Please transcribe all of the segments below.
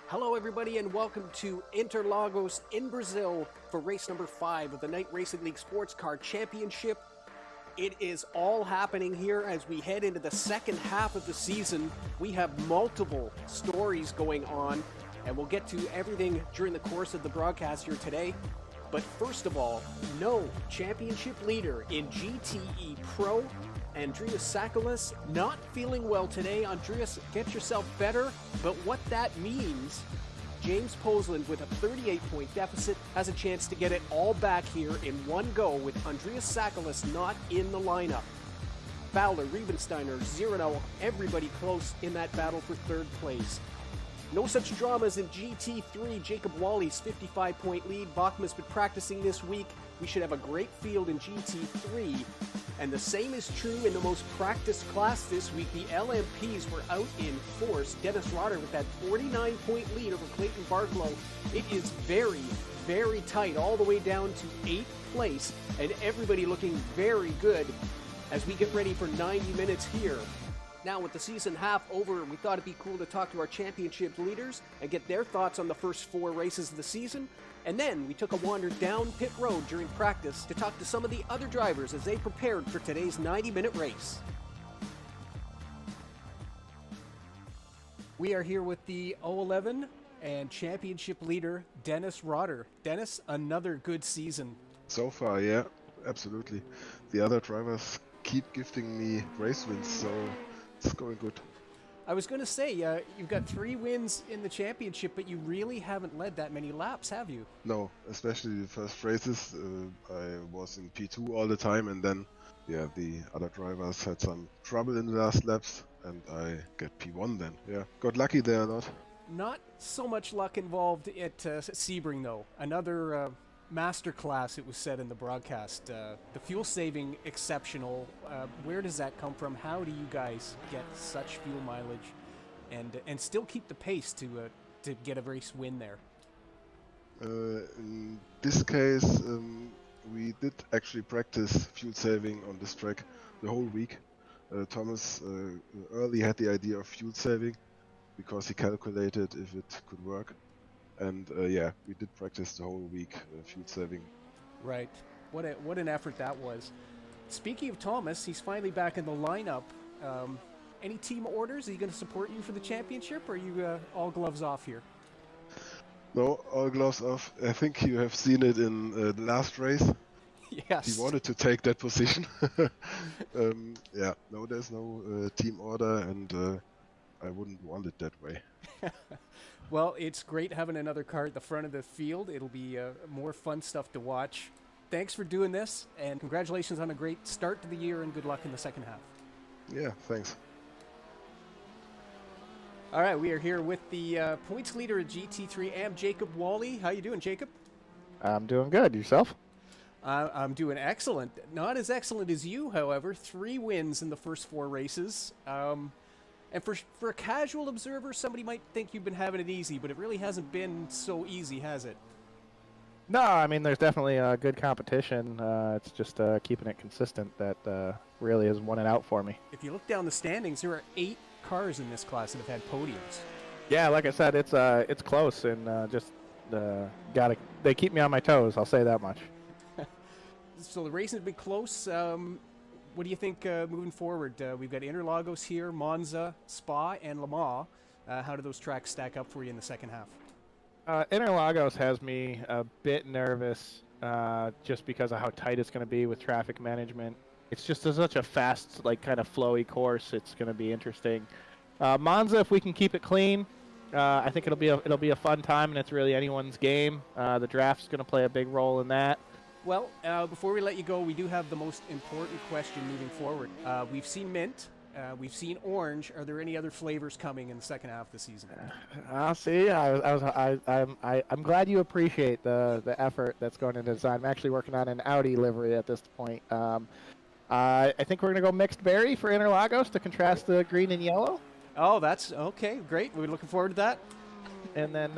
Hello, everybody, and welcome to Interlagos in Brazil for race number 5 of the Night Racing League Sports Car Championship. It is all happening here as we head into the second half of the season. We have multiple stories going on, and we'll get to everything during the course of the broadcast here today. But first of all, no championship leader in GTE Pro. Andreas Sakalas not feeling well today. Andreas, get yourself better. But what that means, James Posland with a 38-point deficit has a chance to get it all back here in one go with Andreas Sakalas not in the lineup. Fowler, Riebensteiner, Zirano, everybody close in that battle for third place. No such dramas in GT3. Jacob Wally's 55-point lead. Bachman's been practicing this week. We should have a great field in GT3. And the same is true in the most practiced class this week. The LMPs were out in force. Dennis Rotter with that 49-point lead over Clayton Barklow. It is very, very tight all the way down to 8th place. And everybody looking very good as we get ready for 90 minutes here. Now, with the season half over, we thought it'd be cool to talk to our championship leaders and get their thoughts on the first 4 races of the season. And then we took a wander down pit road during practice to talk to some of the other drivers as they prepared for today's 90-minute race. We are here with the 011 and championship leader, Dennis Rotter. Dennis, another good season. So far, yeah, absolutely. The other drivers keep gifting me race wins, so it's going good. I was going to say, you've got 3 wins in the championship, but you really haven't led that many laps, have you? No, especially the first races. I was in P2 all the time, and then, yeah, the other drivers had some trouble in the last laps, and I get P1 then. Yeah, got lucky there, not? Not so much luck involved at Sebring, though. Another masterclass, it was said in the broadcast. The fuel saving exceptional. Where does that come from? How do you guys get such fuel mileage and still keep the pace to get a race win there? In this case, we did actually practice fuel saving on this track the whole week. Thomas early had the idea of fuel saving because he calculated if it could work. And yeah, we did practice the whole week fuel saving. Right. What an effort that was. Speaking of Thomas, he's finally back in the lineup. Any team orders? Is he going to support you for the championship, or are you all gloves off here? No, all gloves off. I think you have seen it in the last race. Yes. He wanted to take that position. Yeah, no, there's no team order, and I wouldn't want it that way. Well, it's great having another car at the front of the field. It'll be more fun stuff to watch. Thanks for doing this, and congratulations on a great start to the year, and good luck in the second half. Yeah, thanks. All right, we are here with the points leader at GT3 AM, Jacob Wally. How you doing, Jacob? I'm doing good. Yourself? I'm doing excellent. Not as excellent as you, however. 3 wins in the first 4 races. And for a casual observer, somebody might think you've been having it easy, but it really hasn't been so easy, has it? No, I mean, there's definitely a good competition. It's just keeping it consistent that really has won it out for me. If you look down the standings, there are 8 cars in this class that have had podiums. Yeah, like I said, it's close, and they keep me on my toes, I'll say that much. So the racing has been close. What do you think moving forward? We've got Interlagos here, Monza, Spa, and Le Mans. How do those tracks stack up for you in the second half? Interlagos has me a bit nervous just because of how tight it's going to be with traffic management. It's just such a fast, kind of flowy course. It's going to be interesting. Monza, if we can keep it clean, I think it'll be a fun time, and it's really anyone's game. The draft's going to play a big role in that. Well, before we let you go, we do have the most important question moving forward. We've seen mint, we've seen orange. Are there any other flavors coming in the second half of the season? See, I'm glad you appreciate the effort that's going into design. I'm actually working on an Audi livery at this point. I think we're going to go mixed berry for Interlagos to contrast the green and yellow. Oh, that's okay. Great. We're looking forward to that. And then,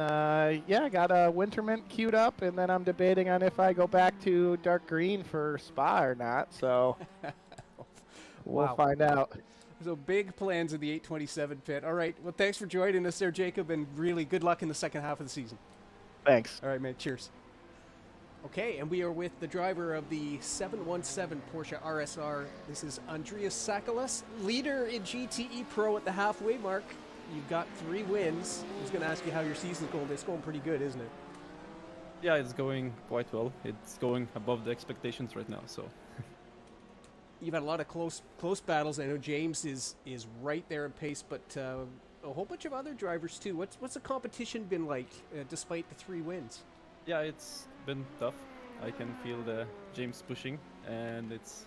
yeah, I got a winter mint queued up, and then I'm debating on if I go back to dark green for Spa or not, so we'll find out. So big plans in the 827 pit. All right. Well, thanks for joining us there, Jacob, and really good luck in the second half of the season. Thanks. All right, man. Cheers. Okay, and we are with the driver of the 717 Porsche RSR. This is Andreas Sakalas, leader in GTE Pro at the halfway mark. You've got 3 wins. I was going to ask you how your season's going. It's going pretty good, isn't it? Yeah, it's going quite well. It's going above the expectations right now, so. You've had a lot of close battles. I know James is right there in pace, but a whole bunch of other drivers too. What's the competition been like, despite the 3 wins? Yeah, it's been tough. I can feel the James pushing, and it's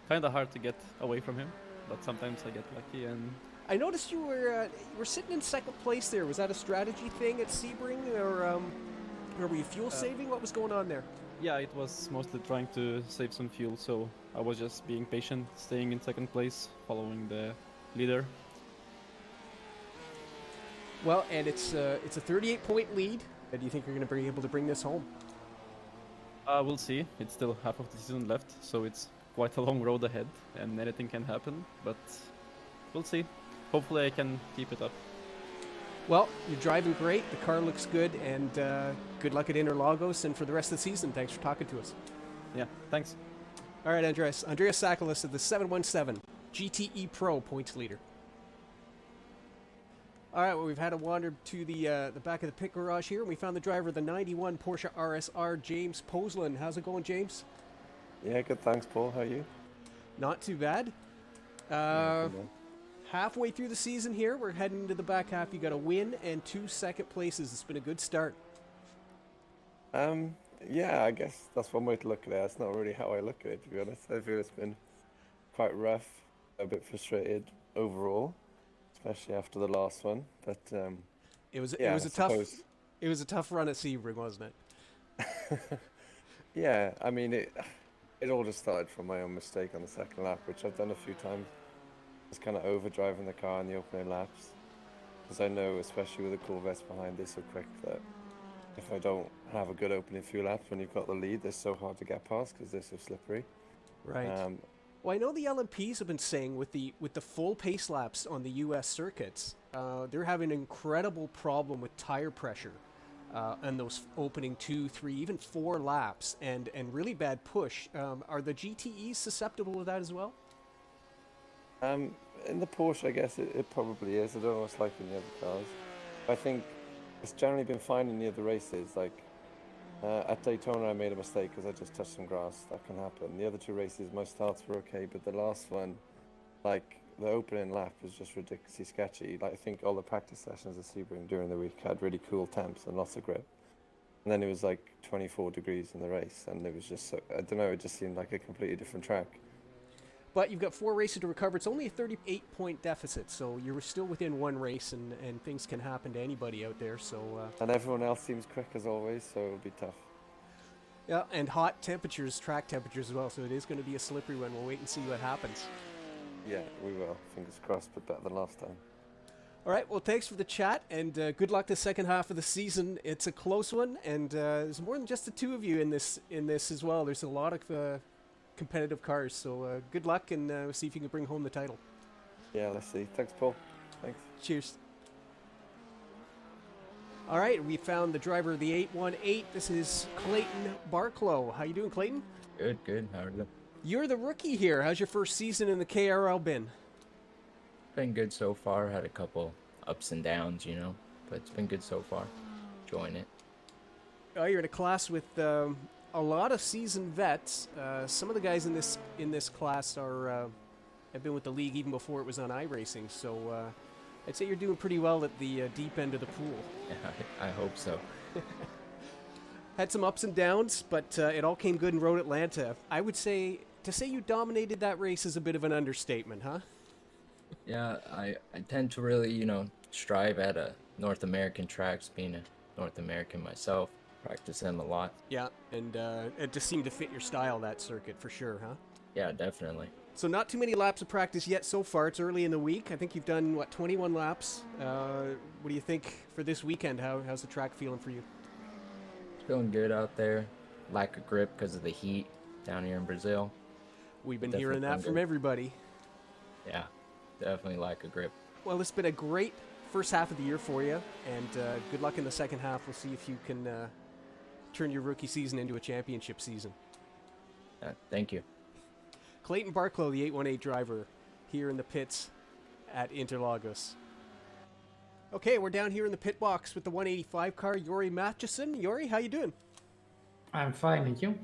kind of hard to get away from him. But sometimes I get lucky, and I noticed you were sitting in second place there. Was that a strategy thing at Sebring, or were you fuel saving? What was going on there? yeah, it was mostly trying to save some fuel. So I was just being patient, staying in second place, following the leader. Well, and it's a 38-point lead. Do you think you're going to be able to bring this home? We'll see. It's still half of the season left, so it's quite a long road ahead, and anything can happen. But we'll see. Hopefully, I can keep it up. Well, you're driving great. The car looks good, and good luck at Interlagos and for the rest of the season. Thanks for talking to us. Yeah, thanks. All right, Andreas Sakalas of the 717 GTE Pro points leader. All right, well, we've had a wander to the back of the pit garage here, and we found the driver of the 91 Porsche RSR, James Poslin. How's it going, James? Yeah, good. Thanks, Paul. How are you? Not too bad. Halfway through the season here, we're heading into the back half. You got a win and 2 second places. It's been a good start. Yeah, I guess that's one way to look at it. That's not really how I look at it, to be honest. I feel it's been quite rough, a bit frustrated overall, especially after the last one. But it was yeah, a tough run at Sebring, wasn't it? Yeah, I mean it all just started from my own mistake on the second lap, which I've done a few times. Just kind of overdriving the car in the opening laps, because I know, especially with the Corvettes behind, they're so quick that if I don't have a good opening few laps when you've got the lead, they're so hard to get past because they're so slippery. Right. Well, I know the LMPs have been saying with the full pace laps on the U.S. circuits, they're having an incredible problem with tire pressure and those opening 2, 3, even 4 laps, and really bad push. Are the GTEs susceptible to that as well? In the Porsche, I guess it probably is. I don't know what's like in the other cars. I think it's generally been fine in the other races. Like at Daytona, I made a mistake because I just touched some grass. That can happen. The other 2 races, my starts were okay, but the last one, like the opening lap, was just ridiculously sketchy. Like I think all the practice sessions at Sebring during the week had really cool temps and lots of grip. And then it was like 24 degrees in the race, and it was just so, I don't know, it just seemed like a completely different track. But you've got 4 races to recover. It's only a 38-point deficit, so you're still within 1 race, and things can happen to anybody out there. So and everyone else seems quick as always, so it'll be tough. Yeah, and hot temperatures, track temperatures as well. So it is going to be a slippery one. We'll wait and see what happens. Yeah, we will. Fingers crossed, but better than last time. All right. Well, thanks for the chat, and good luck the second half of the season. It's a close one, and there's more than just the 2 of you in this as well. There's a lot of competitive cars, so good luck, and we'll see if you can bring home the title. Yeah, let's see. Thanks, Paul. Thanks. Cheers. All right, we found the driver of the 818. This is Clayton Barklow. How you doing, Clayton? Good. How are you? You're the rookie here. How's your first season in the KRL been? Been good so far. Had a couple ups and downs, but it's been good so far. Enjoying it. Oh, you're in a class with a lot of seasoned vets. Some of the guys in this class have been with the league even before it was on iRacing. So I'd say you're doing pretty well at the deep end of the pool. Yeah, I hope so. Had some ups and downs, but it all came good in Road Atlanta. I would say to say you dominated that race is a bit of an understatement, huh? Yeah, I tend to really, strive at a North American tracks, being a North American myself. Practice them a lot. Yeah, and it just seemed to fit your style, that circuit, for sure, huh? Yeah, definitely. So not too many laps of practice yet so far. It's early in the week. I think you've done, 21 laps. What do you think for this weekend? How's the track feeling for you? Feeling good out there. Lack of grip because of the heat down here in Brazil. We've been hearing that from everybody. Yeah. definitely lack of grip. Well, it's been a great first half of the year for you, and good luck in the second half. We'll see if you can turn your rookie season into a championship season. Thank you. Clayton Barklow, the 818 driver, here in the pits at Interlagos. Okay, we're down here in the pit box with the 185 car, Jori Matheson. Jori, how you doing? I'm fine, thank you.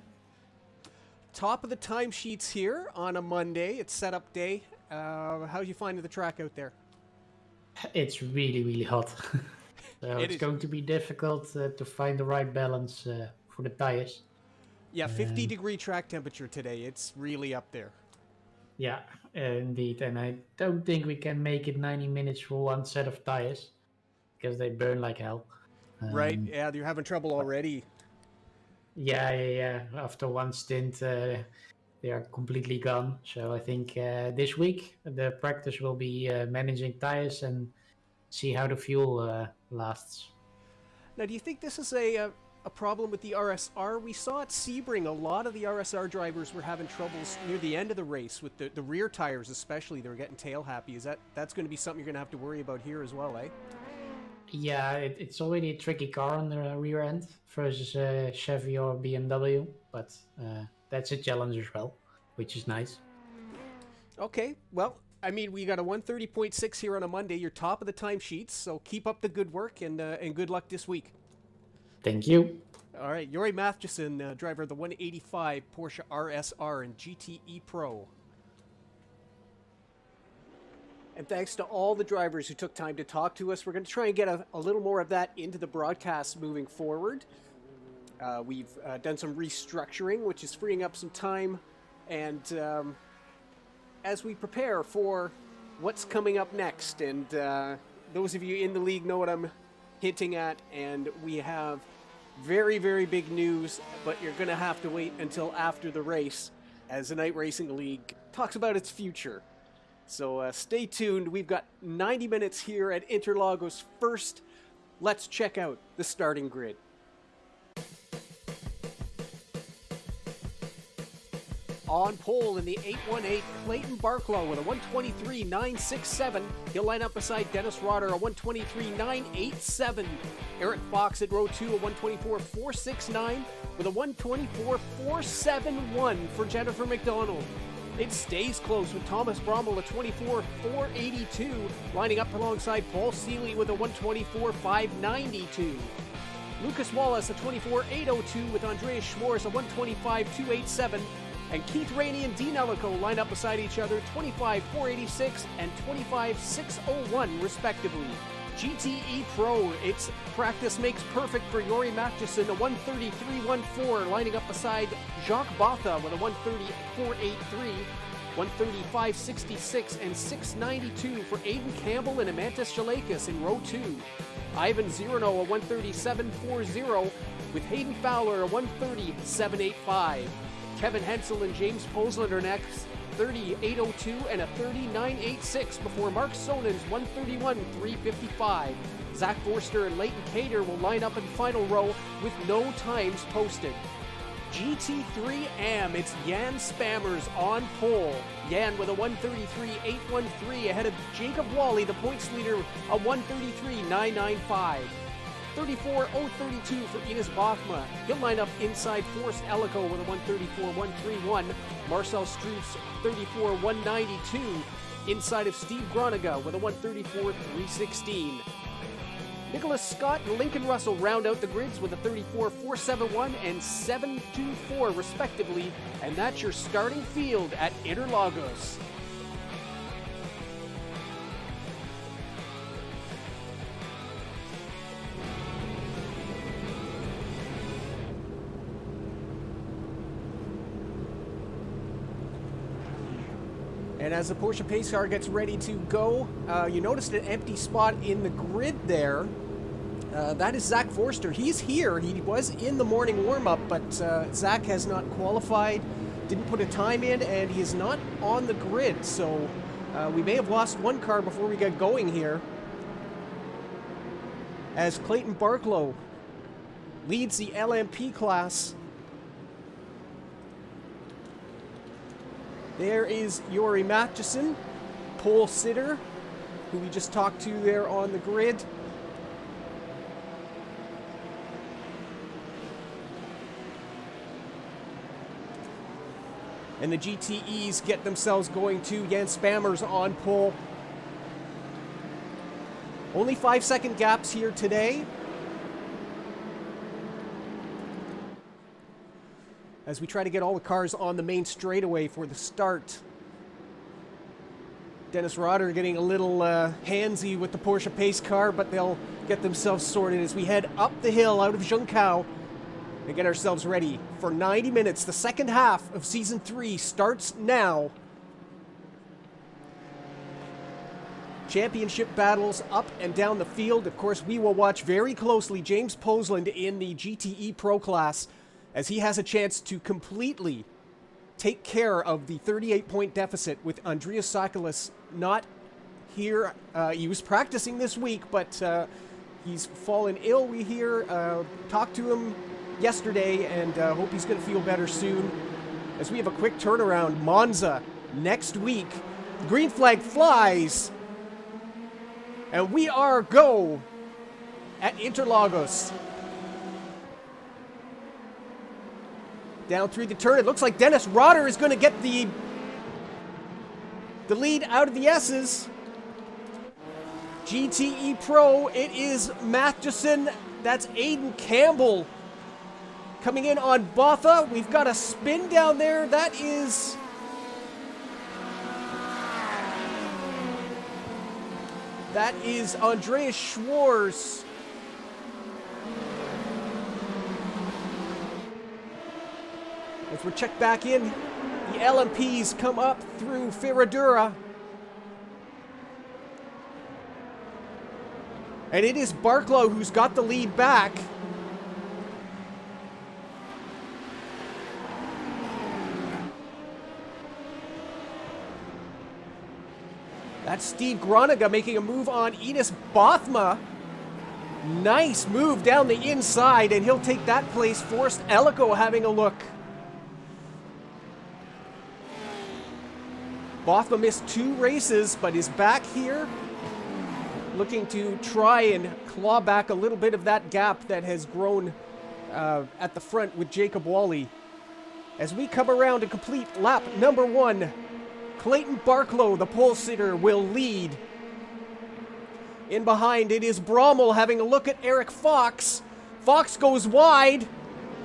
Top of the timesheets here on a Monday. It's setup day. How are you finding the track out there? It's really, really hot. So It it's is. going to be difficult to find the right balance for the tires. Yeah, 50-degree track temperature today. It's really up there. Yeah, indeed. And I don't think we can make it 90 minutes for one set of tires because they burn like hell. Right? Yeah, you're having trouble already. Yeah. After one stint, they are completely gone. So I think this week the practice will be managing tires and see how the fuel lasts. Now, do you think this is a problem with the RSR? We saw at Sebring a lot of the RSR drivers were having troubles near the end of the race with the rear tires, especially. They were getting tail happy. That's going to be something you're going to have to worry about here as well, eh? Yeah, it's already a tricky car on the rear end versus a Chevy or BMW, but that's a challenge as well, which is nice. Okay, well, I mean, we got a 130.6 here on a Monday. You're top of the timesheets, so keep up the good work and good luck this week. Thank you. All right, Jori Matheson, driver of the 185 Porsche RSR and GTE Pro. And thanks to all the drivers who took time to talk to us. We're going to try and get a little more of that into the broadcast moving forward. We've done some restructuring, which is freeing up some time. And as we prepare for what's coming up next, and those of you in the league know what I'm hinting at, and we have very, very big news, but you're going to have to wait until after the race as the Night Racing League talks about its future. So stay tuned. We've got 90 minutes here at Interlagos. First, let's check out the starting grid. On pole in the 818, Clayton Barklow with a 123.967. He'll line up beside Dennis Rotter, a 123.987. Eric Fox at row 2, a 124.469 with a 124.471 for Jennifer McDonald. It stays close with Thomas Brommel, a 24.482, lining up alongside Paul Seeley with a 124.592. Lucas Wallace, a 24.802 with Andreas Schwarz, a 125.287. And Keith Rainey and Dean Ellico line up beside each other, 25.486 and 25.601 respectively. GTE Pro, its practice makes perfect for Jori Matheson, a 133.14, lining up beside Jacques Botha with a 130.483, 135.66 and 692 for Aidan Campbell and Amantis Shalakis in row 2. Ivan Zirano, a 137.40 with Hayden Fowler, a 130.785. Kevin Hensel and James Posland are next, 30.802 and a 30.986 before Mark Sonen's 131.355. Zach Forster and Leighton Cater will line up in final row with no times posted. GT3 it's Jan Spammers on pole. Jan with a 133.813 ahead of Jacob Wally, the points leader, a 133.995. 34.032 for Ines Bachma. He'll line up inside Forrest Ellico with a 134.131. Marcel Streets 34.192. Inside of Steve Groniga with a 134.316. Nicholas Scott and Lincoln Russell round out the grids with a 34.471 and 724 respectively. And that's your starting field at Interlagos. And as the Porsche pace car gets ready to go, you noticed an empty spot in the grid there. That is Zach Forster. He's here. He was in the morning warm-up, but Zach has not qualified, didn't put a time in, and he is not on the grid. So we may have lost one car before we get going here. As Clayton Barklow leads the LMP class. There is Jori Matheson. pole sitter, who we just talked to there on the grid. And the GTEs get themselves going too. Jens Spammers on pole. Only 5-second gaps here today. As we try to get all the cars on the main straightaway for the start. Dennis Rotter getting a little handsy with the Porsche pace car, but they'll get themselves sorted as we head up the hill out of Zhengkao and get ourselves ready for 90 minutes. The second half of Season 3 starts now. Championship battles up and down the field. Of course, we will watch very closely James Posland in the GTE Pro class as he has a chance to completely take care of the 38-point deficit with Andreas Sakalas not here. He was practicing this week, but he's fallen ill, we hear. Talked to him yesterday and hope he's going to feel better soon. As we have a quick turnaround, Monza next week. The green flag flies. And we are go at Interlagos. Down through the turn, it looks like Dennis Rotter is going to get the lead out of the S's. GTE Pro, it is Matheson. That's Aiden Campbell coming in on Botha. We've got a spin down there. That is... Andreas Schwarz. As we're checked back in, the LMPs come up through Ferradura. And it is Barklow who's got the lead back. That's Steve Groninga making a move on Enos Bothma. Nice move down the inside, and he'll take that place. Forrest Elico having a look. Bothma missed 2 races, but is back here, looking to try and claw back a little bit of that gap that has grown at the front with Jacob Wally. As we come around to complete lap number 1, Clayton Barklow, the pole sitter, will lead. In behind, it is Brommel having a look at Eric Fox. Fox goes wide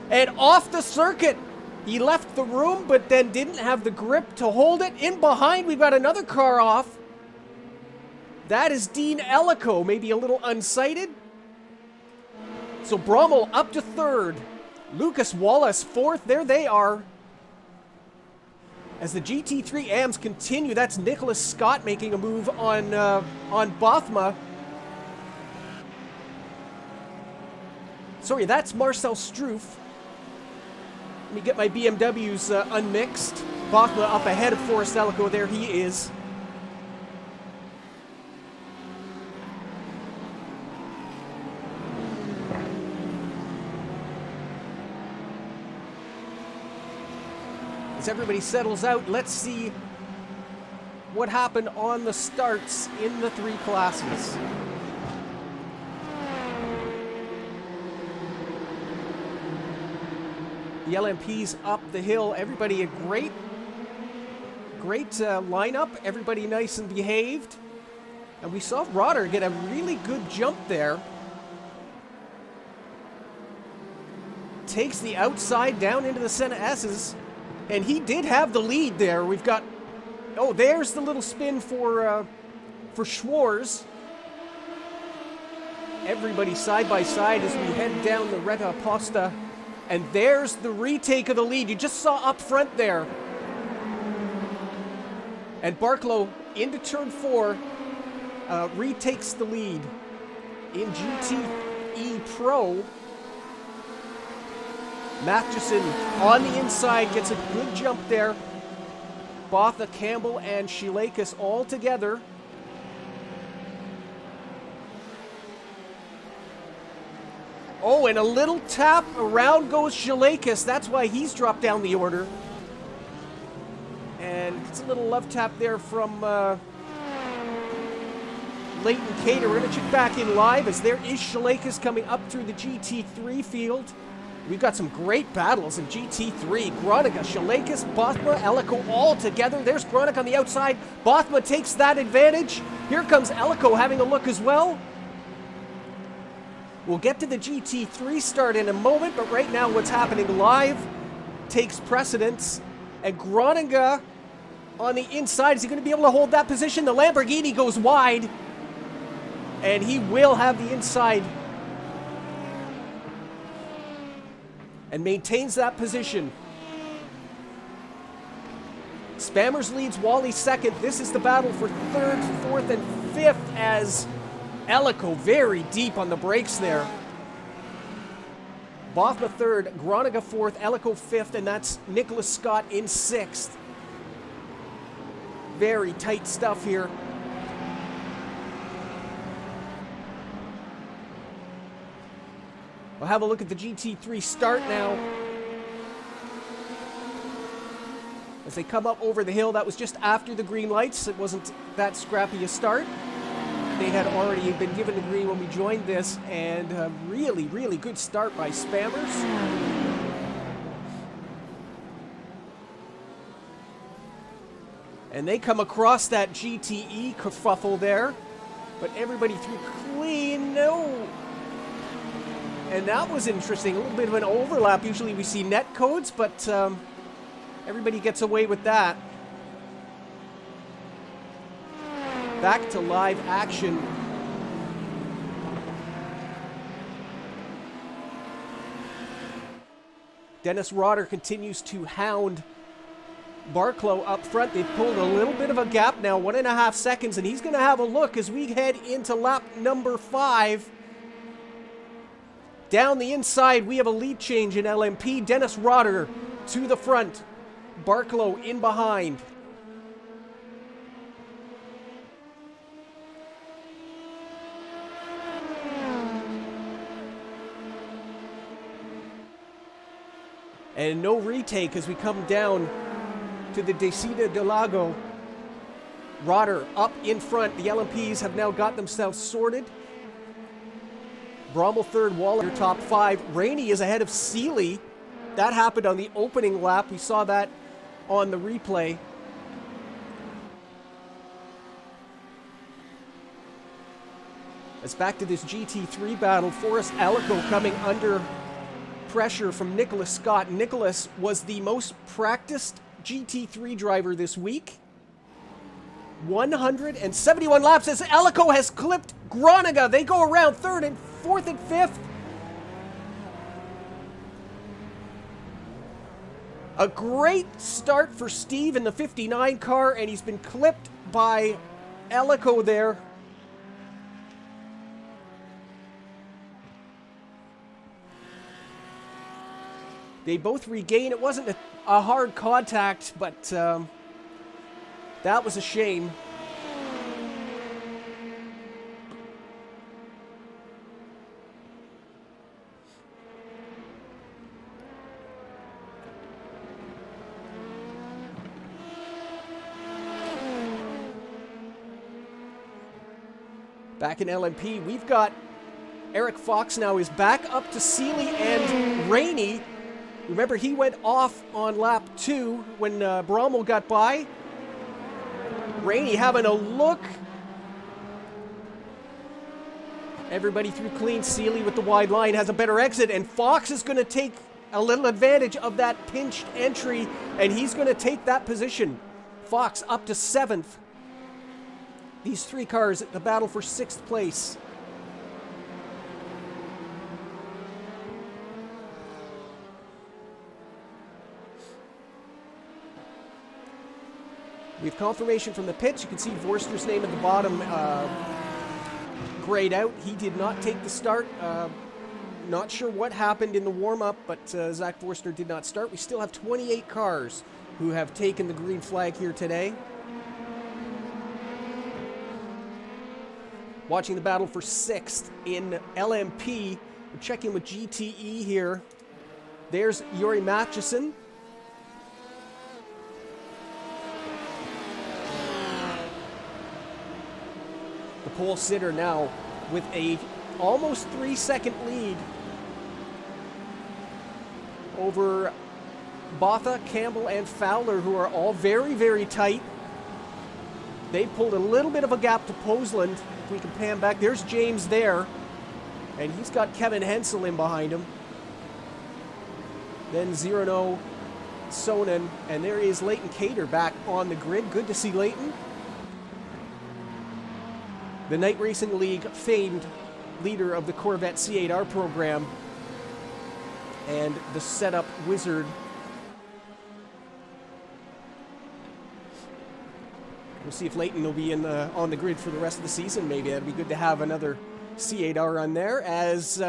and off the circuit. He left the room, but then didn't have the grip to hold it. In behind, we've got another car off. That is Dean Elico, maybe a little unsighted. So Brommel up to 3rd. Lucas Wallace 4th. There they are. As the GT3 AMs continue, that's Nicholas Scott making a move on Bothma. Sorry, that's Marcel Struff. Let me get my BMWs unmixed. Bothma up ahead of Forrest Elico. There he is. As everybody settles out, let's see what happened on the starts in the 3 classes. The LMPs up the hill. Everybody a great lineup. Everybody nice and behaved. And we saw Rotter get a really good jump there. Takes the outside down into the Senna S's. And he did have the lead there. We've got... Oh, there's the little spin for Schwarz. Everybody side by side as we head down the Retta Posta. And there's the retake of the lead. You just saw up front there. And Barklow into turn 4 retakes the lead in GTE Pro. Matheson on the inside gets a good jump there. Botha, Campbell, and Shilakis all together. Oh, and a little tap. Around goes Shilakis. That's why he's dropped down the order. And it's a little love tap there from Leighton Cater. We're going to check back in live as there is Shalakas coming up through the GT3 field. We've got some great battles in GT3. Groninga, Shalakas, Bothma, Elico all together. There's Groninga on the outside. Bothma takes that advantage. Here comes Elico having a look as well. We'll get to the GT3 start in a moment, but right now what's happening live takes precedence. And Groninga on the inside, is he going to be able to hold that position? The Lamborghini goes wide, and he will have the inside and maintains that position. Spammers leads Wally second. This is the battle for third, fourth, and fifth as Elico very deep on the brakes there. Bothma third, Groninga fourth, Elico fifth, and that's Nicholas Scott in sixth. Very tight stuff here. We'll have a look at the GT3 start now. As they come up over the hill, that was just after the green lights. It wasn't that scrappy a start. They had already been given the green when we joined this, and a really, really good start by Spammers. And they come across that GTE kerfuffle there, but everybody through clean. No. And that was interesting. A little bit of an overlap. Usually we see net codes, but everybody gets away with that. Back to live action. Dennis Rotter continues to hound Barclow up front. They've pulled a little bit of a gap now, 1.5 seconds, and he's going to have a look as we head into lap number 5. Down the inside, we have a lead change in LMP. Dennis Rotter to the front. Barclow in behind. And no retake as we come down to the Descida del Lago. Rotter up in front. The LMPs have now got themselves sorted. Brommel third, Waller top 5. Rainey is ahead of Seeley. That happened on the opening lap. We saw that on the replay. It's back to this GT3 battle. Forrest Alico coming under pressure from Nicholas Scott. Nicholas was the most practiced GT3 driver this week. 171 laps as Alico has clipped Groninga. They go around third and fourth and fifth. A great start for Steve in the 59 car, and he's been clipped by Alico there. They both regain. It wasn't a hard contact, but that was a shame. Back in LMP, we've got Eric Fox now is back up to Seeley and Rainey. Remember, he went off on lap 2 when Brommel got by. Rainey having a look. Everybody through clean. Seeley with the wide line has a better exit, and Fox is going to take a little advantage of that pinched entry, and he's going to take that position. Fox up to 7th. These 3 cars at the battle for 6th place. We have confirmation from the pits. You can see Vorster's name at the bottom grayed out. He did not take the start. Not sure what happened in the warm-up, but Zach Vorster did not start. We still have 28 cars who have taken the green flag here today. Watching the battle for 6th in LMP. We're checking with GTE here. There's Yuri Matchison. The the pole sitter now with a almost 3-second lead over Botha, Campbell, and Fowler, who are all very, very tight. They pulled a little bit of a gap to Poseland. If we can pan back, there's James there. And he's got Kevin Hensel in behind him. Then Zirano, Sonnen, and there is Leighton Cater back on the grid. Good to see Leighton. The Night Racing League famed leader of the Corvette C8R program and the setup wizard. We'll see if Leighton will be on the grid for the rest of the season. Maybe that'd be good to have another C8R on there, as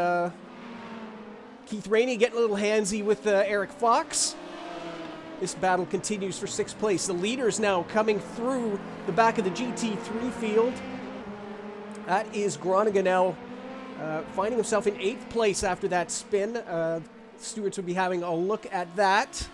Keith Rainey getting a little handsy with Eric Fox. This battle continues for 6th place. The leaders now coming through the back of the GT3 field. That is Groningen now finding himself in 8th place after that spin. Stewards will be having a look at that.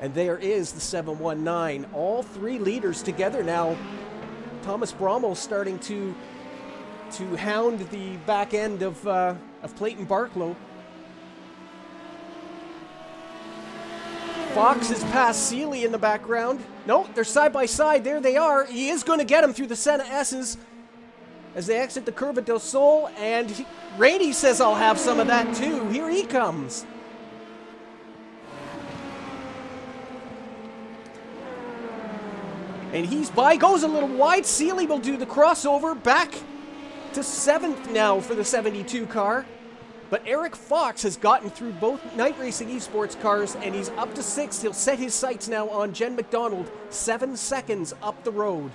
And there is the 719. All three leaders together now. Thomas Brommel starting to hound the back end of Clayton Barklow. Fox has passed Seeley in the background. No, they're side by side. There they are. He is going to get him through the Senna S's as they exit the Curva del Sol. And Rainey says, I'll have some of that too. Here he comes. And he's by, goes a little wide. Seeley will do the crossover. Back to 7th now for the 72 car. But Eric Fox has gotten through both Night Racing Esports cars, and he's up to 6th. He'll set his sights now on Jen McDonald, 7 seconds up the road.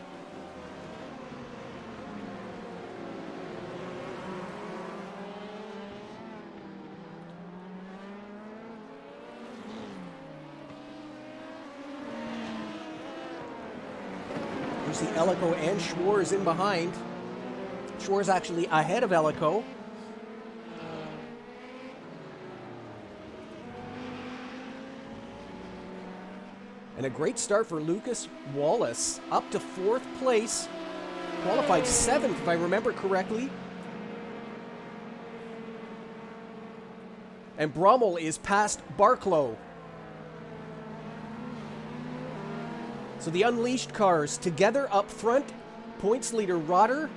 You see Ellico and Schwarz in behind. Schwarz actually ahead of Ellico. And a great start for Lucas Wallace, up to 4th place. Qualified 7th, if I remember correctly. And Brommel is past Barklow. So the Unleashed cars together up front. Points leader Rotter,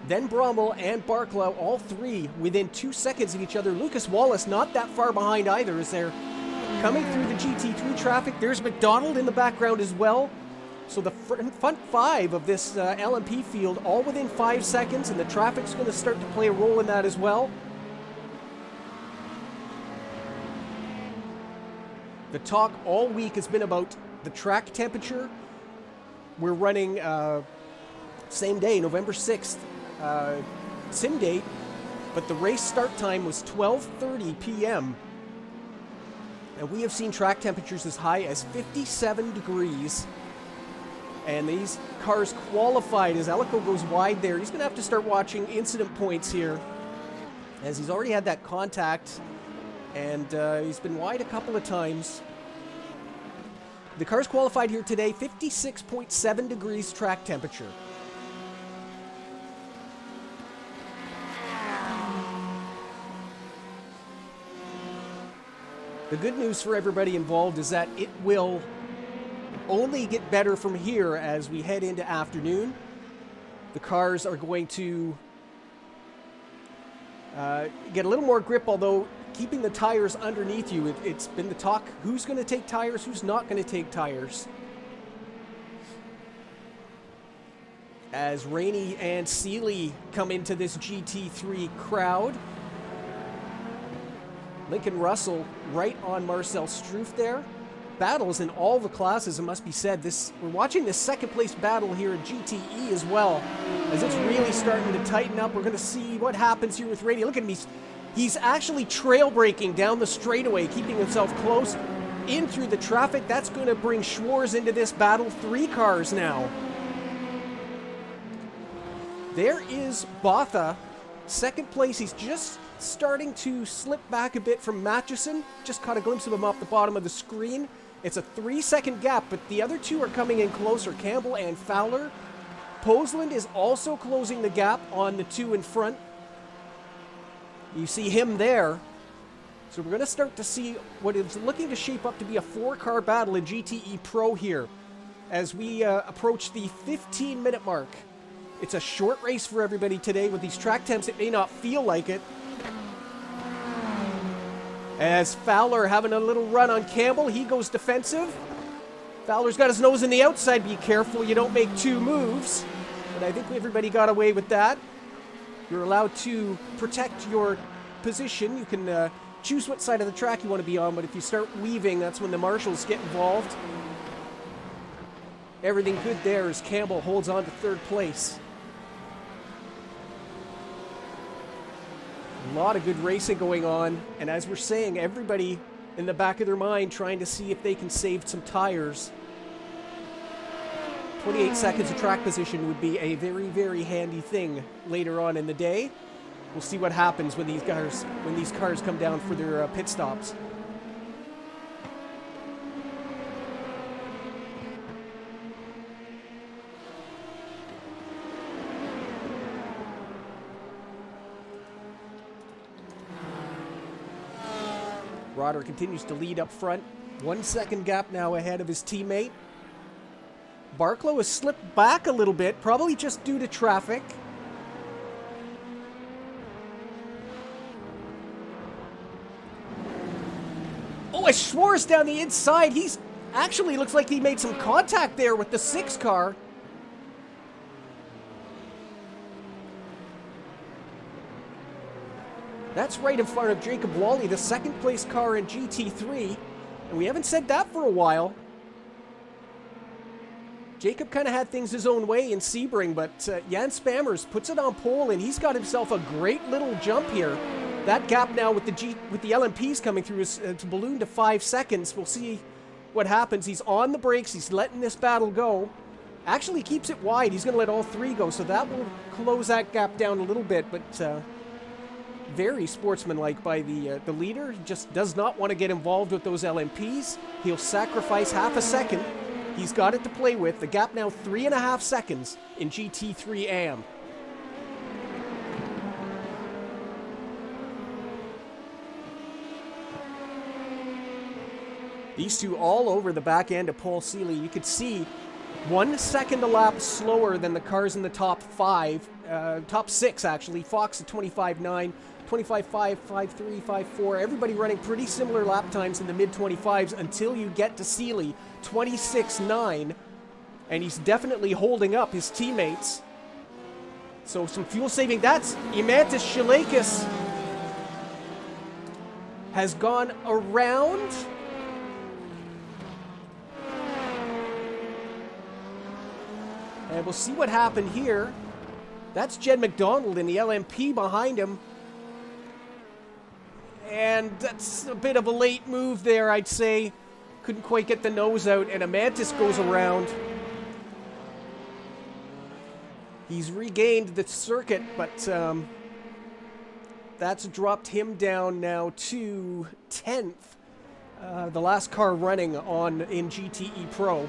then Brommel and Barklow, all three within 2 seconds of each other. Lucas Wallace not that far behind either as they're coming through the GT3 traffic. There's McDonald in the background as well. So the front 5 of this LMP field all within 5 seconds, and the traffic's going to start to play a role in that as well. The talk all week has been about the track temperature. We're running same day, November 6th, sim date, but the race start time was 12:30 p.m. And we have seen track temperatures as high as 57 degrees. And these cars qualified as Ellico goes wide there. He's going to have to start watching incident points here, as he's already had that contact, and he's been wide a couple of times. The cars qualified here today, 56.7 degrees track temperature. The good news for everybody involved is that it will only get better from here as we head into afternoon. The cars are going to get a little more grip, although keeping the tires underneath you, it's been the talk, who's going to take tires, who's not going to take tires. As Rainey and Seeley come into this GT3 crowd. Lincoln Russell right on Marcel Struff there. Battles in all the classes, it must be said. We're watching this second place battle here at GTE as well, as it's really starting to tighten up. We're going to see what happens here with Rainey. Look at him, he's actually trail braking down the straightaway, keeping himself close in through the traffic. That's going to bring Schwarz into this battle. 3 cars now. There is Botha, second place. He's just starting to slip back a bit from Matchison. Just caught a glimpse of him off the bottom of the screen. It's a 3-second gap, but the other two are coming in closer, Campbell and Fowler. Posland is also closing the gap on the two in front. You see him there. So we're going to start to see what is looking to shape up to be a 4-car battle in GTE Pro here as we approach the 15-minute mark. It's a short race for everybody today. With these track temps, it may not feel like it. As Fowler having a little run on Campbell, he goes defensive. Fowler's got his nose in the outside. Be careful you don't make two moves. But I think everybody got away with that. You're allowed to protect your position. You can choose what side of the track you want to be on, but if you start weaving, that's when the marshals get involved. Everything good there as Campbell holds on to third place. A lot of good racing going on, and as we're saying, everybody in the back of their mind trying to see if they can save some tires. 28 seconds of track position would be a very, very handy thing later on in the day. We'll see what happens when these cars come down for their pit stops. Rodder continues to lead up front. 1 second gap now ahead of his teammate. Barklow has slipped back a little bit, probably just due to traffic. Oh, as Schwarz down the inside, he's actually looks like he made some contact there with the 6 car. That's right in front of Jacob Wally, the second place car in GT3. And we haven't said that for a while. Jacob kind of had things his own way in Sebring, but Jan Spammers puts it on pole, and he's got himself a great little jump here. That gap now with the LMPs coming through is to balloon to 5 seconds. We'll see what happens. He's on the brakes. He's letting this battle go. Actually keeps it wide. He's going to let all 3 go, so that will close that gap down a little bit, but very sportsmanlike by the leader. He just does not want to get involved with those LMPs. He'll sacrifice half a second. He's got it to play with. The gap now 3.5 seconds in GT3 AM. These two all over the back end of Paul Seeley. You could see 1 second a lap slower than the cars in the top 5. Top 6 actually. Fox at 25.9. 25.5, 5.3, 5.4. Everybody running pretty similar lap times in the mid-25s until you get to Seeley, 26.9. And he's definitely holding up his teammates. So some fuel saving. That's Imantas Shilakis has gone around. And we'll see what happened here. That's Jed McDonald in the LMP behind him. And that's a bit of a late move there, I'd say. Couldn't quite get the nose out, and Amantis goes around. He's regained the circuit, but that's dropped him down now to 10th. The last car running in GTE Pro.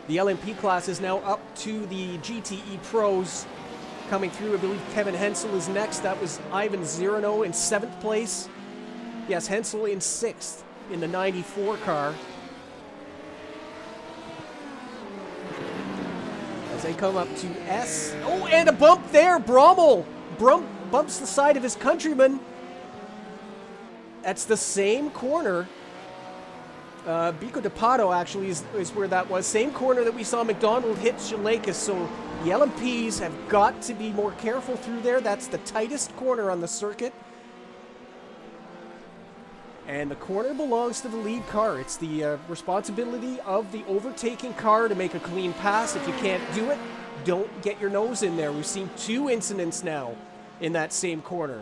The LMP class is now up to the GTE Pros coming through. I believe Kevin Hensel is next. That was Ivan Zirano in 7th place. Yes, Hensel in 6th in the 94 car. As they come up to S. Oh, and a bump there. Brommel bumps the side of his countryman. That's the same corner. Bico de Pato actually is where that was. Same corner that we saw McDonald hit Shilakis, so the LMPs have got to be more careful through there. That's the tightest corner on the circuit. And the corner belongs to the lead car. It's the responsibility of the overtaking car to make a clean pass. If you can't do it, don't get your nose in there. We've seen 2 incidents now in that same corner.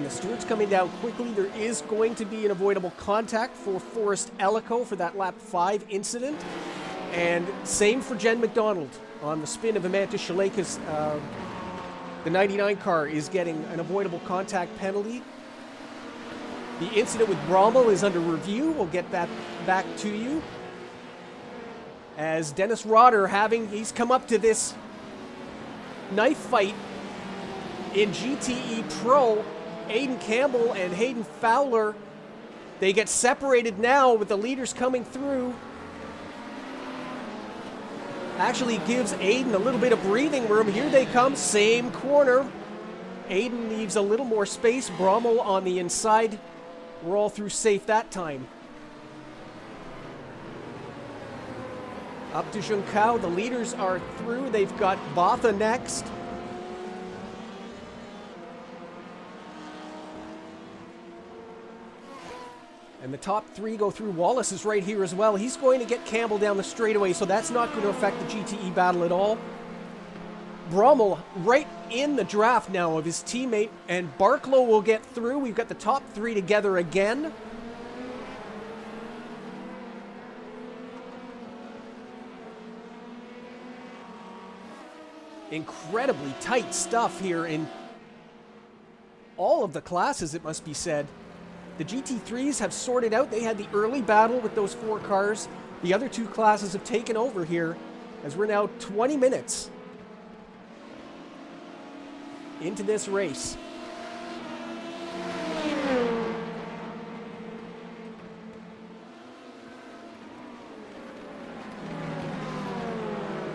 the stewards coming down quickly. There is going to be an avoidable contact for Forrest Ellico for that lap 5 incident. And same for Jen McDonald on the spin of Amanda Shaleka's. The 99 car is getting an avoidable contact penalty. The incident with Brommel is under review. We'll get that back to you. As Dennis Rotter he's come up to this knife fight in GTE Pro. Aiden Campbell and Hayden Fowler, they get separated now with the leaders coming through. Actually gives Aiden a little bit of breathing room. Here they come, same corner. Aiden leaves a little more space. Brommel on the inside. We're all through safe that time. Up to Junkao, the leaders are through. They've got Botha next. And the top 3 go through. Wallace is right here as well. He's going to get Campbell down the straightaway, so that's not going to affect the GTE battle at all. Brommel right in the draft now of his teammate, and Barklow will get through. We've got the top 3 together again. Incredibly tight stuff here in all of the classes, it must be said. The GT3s have sorted out. They had the early battle with those 4 cars. The other 2 classes have taken over here as we're now 20 minutes into this race.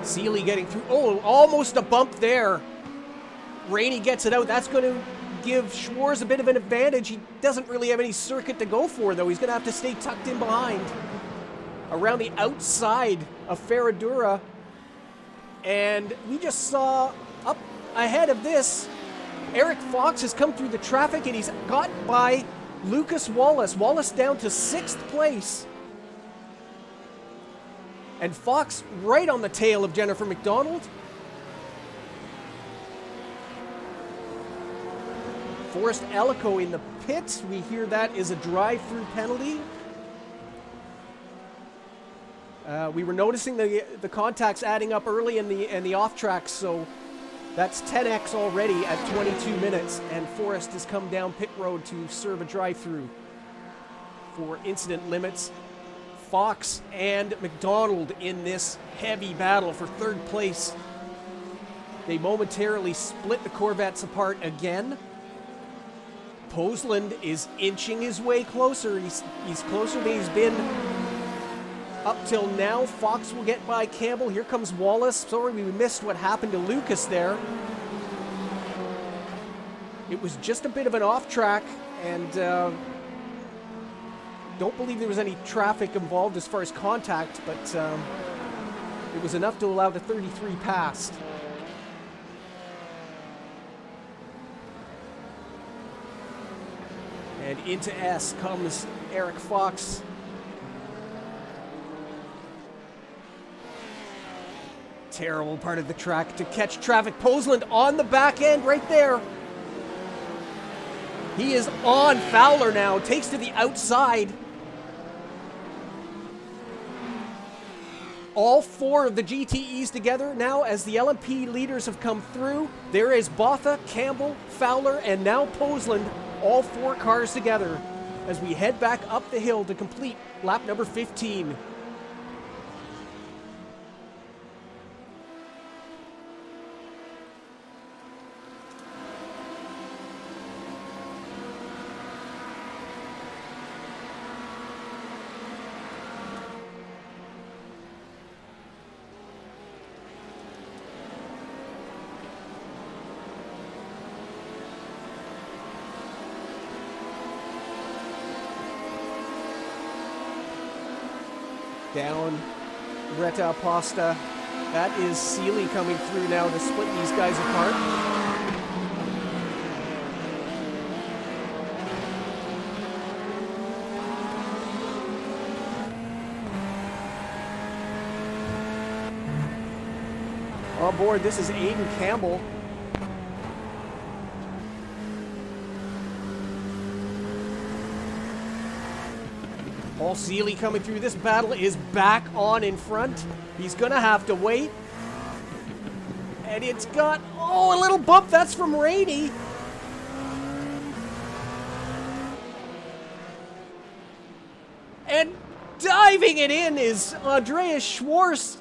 Seeley getting through. Oh, almost a bump there. Rainey gets it out. That's going to give Schwarz a bit of an advantage. He doesn't really have any circuit to go for, though. He's going to have to stay tucked in behind around the outside of Ferradura. And we just saw up ahead of this, Eric Fox has come through the traffic and he's got by Lucas Wallace. Wallace down to 6th place. And Fox right on the tail of Jennifer McDonald. Forrest Ellico in the pits. We hear that is a drive-through penalty. We were noticing the contacts adding up early in the off tracks, so that's 10x already at 22 minutes, and Forrest has come down pit road to serve a drive-through for incident limits. Fox and McDonald in this heavy battle for 3rd place. They momentarily split the Corvettes apart again. Posland is inching his way closer. He's closer than he's been up till now. Fox will get by Campbell. Here comes Wallace. Sorry, we missed what happened to Lucas there. It was just a bit of an off track, and don't believe there was any traffic involved as far as contact, but it was enough to allow the 33 past. And into S comes Eric Fox. Terrible part of the track to catch traffic. Posland on the back end right there. He is on Fowler now, takes to the outside. All 4 of the GTEs together now as the LMP leaders have come through. There is Botha, Campbell, Fowler, and now Posland, all 4 cars together as we head back up the hill to complete lap number 15. Down Retta Pasta. That is Seeley coming through now to split these guys apart. On board, this is Aiden Campbell. Paul Seeley coming through. This battle is back on in front. He's going to have to wait. And it's got, oh, a little bump. That's from Rainey. And diving it in is Andreas Schwarz.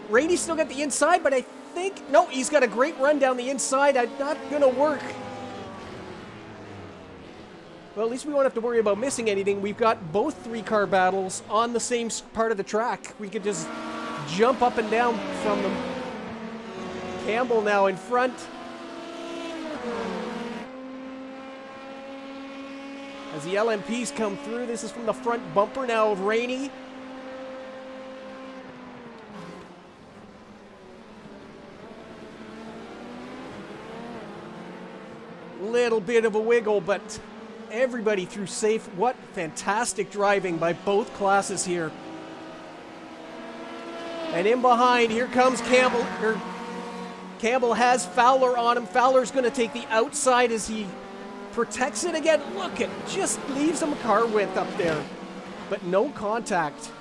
Rainey still got the inside, but I think, no, he's got a great run down the inside. Not going to work. Well, at least we won't have to worry about missing anything. We've got both 3-car battles on the same part of the track. We could just jump up and down from them. Campbell now in front. As the LMPs come through, this is from the front bumper now of Rainey. Little bit of a wiggle, but everybody through safe. What fantastic driving by both classes here. And in behind, here comes Campbell. Campbell has Fowler on him. Fowler's going to take the outside as he protects it again. Look, it just leaves him a car width up there, but no contact.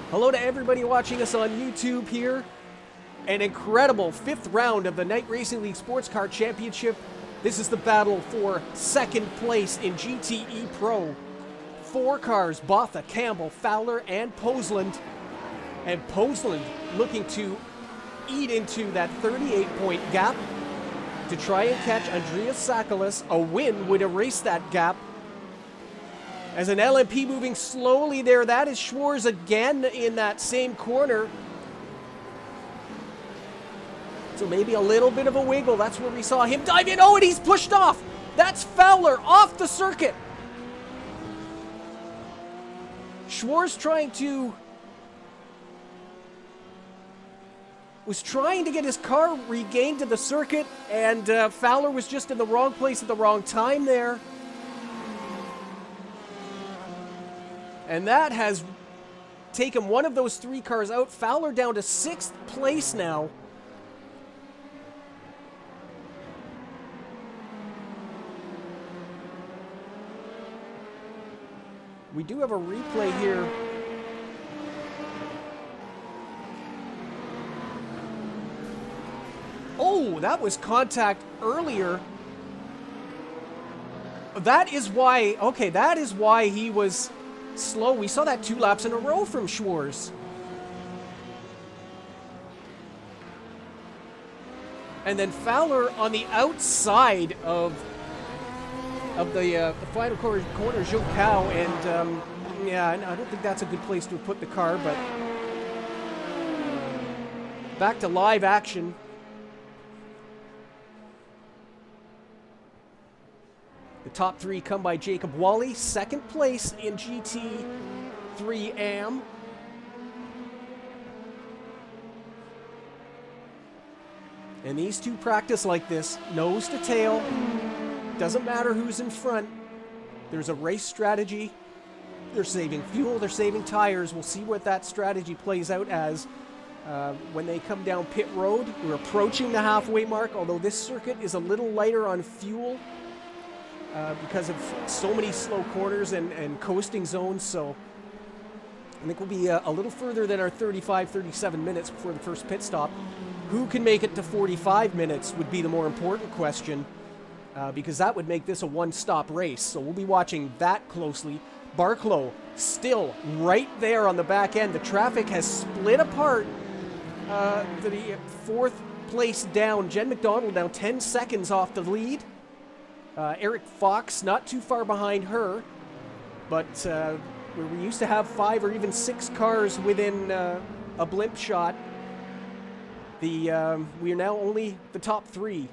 Hello to everybody watching us on YouTube here. An incredible 5th round of the Night Racing League Sports Car Championship. This is the battle for 2nd place in GTE Pro. 4 cars, Botha, Campbell, Fowler, and Poseland. And Poseland looking to eat into that 38-point gap to try and catch Andreas Sakalas. A win would erase that gap. As an LMP moving slowly there, that is Schwarz again in that same corner. So maybe a little bit of a wiggle. That's where we saw him dive in. Oh, and he's pushed off. That's Fowler off the circuit. Schwarz was trying to get his car regained to the circuit, and Fowler was just in the wrong place at the wrong time there. And that has taken one of those 3 cars out. Fowler down to 6th place now. We do have a replay here. Oh, that was contact earlier. That is why, okay, that is why he was slow. We saw that 2 laps in a row from Schwarz. And then Fowler on the outside of the final corner, Zhou Cao, and yeah, I don't think that's a good place to put the car, but back to live action. The top 3 come by Jacob Wally, 2nd place in GT3 AM. And these 2 practice like this, nose to tail. Doesn't matter who's in front. There's a race strategy. They're saving fuel, they're saving tires. We'll see what that strategy plays out as when they come down pit road. We're approaching the halfway mark, although this circuit is a little lighter on fuel because of so many slow corners and coasting zones. So I think we'll be a little further than our 35-37 minutes before the first pit stop. Who can make it to 45 minutes would be the more important question, because that would make this a one-stop race. So we'll be watching that closely. Barklow still right there on the back end. The traffic has split apart. The 4th place down. Jen McDonald now 10 seconds off the lead. Eric Fox not too far behind her, but where we used to have 5 or even 6 cars within a blimp shot, we are now only the top 3.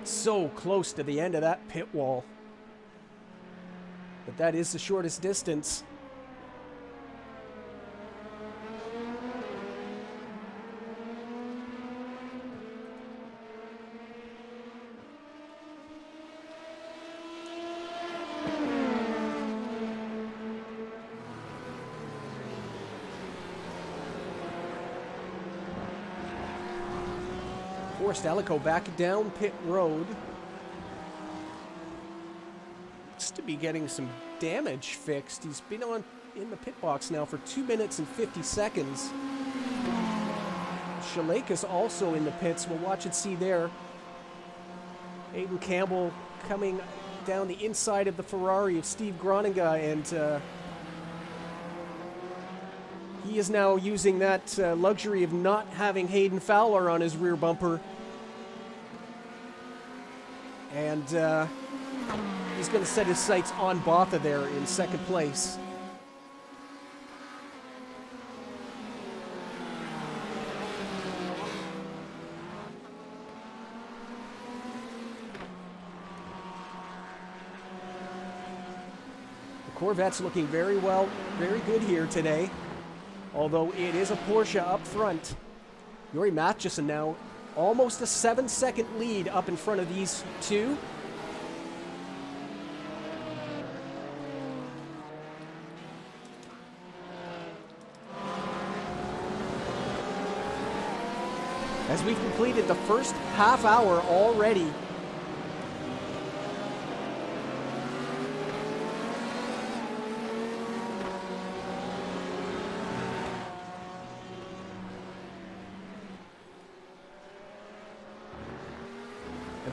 So close to the end of that pit wall, but that is the shortest distance. Forced Alico back down pit road. Looks to be getting some damage fixed. He's been in the pit box now for 2 minutes and 50 seconds. Shalakis also in the pits. We'll watch and see there. Aiden Campbell coming down the inside of the Ferrari of Steve Groninga, and he is now using that luxury of not having Hayden Fowler on his rear bumper. And he's going to set his sights on Botha there in second place. Corvette's looking very well, very good here today. Although it is a Porsche up front. Yuri Matheson now almost a 7-second lead up in front of these two. As we've completed the first half hour already.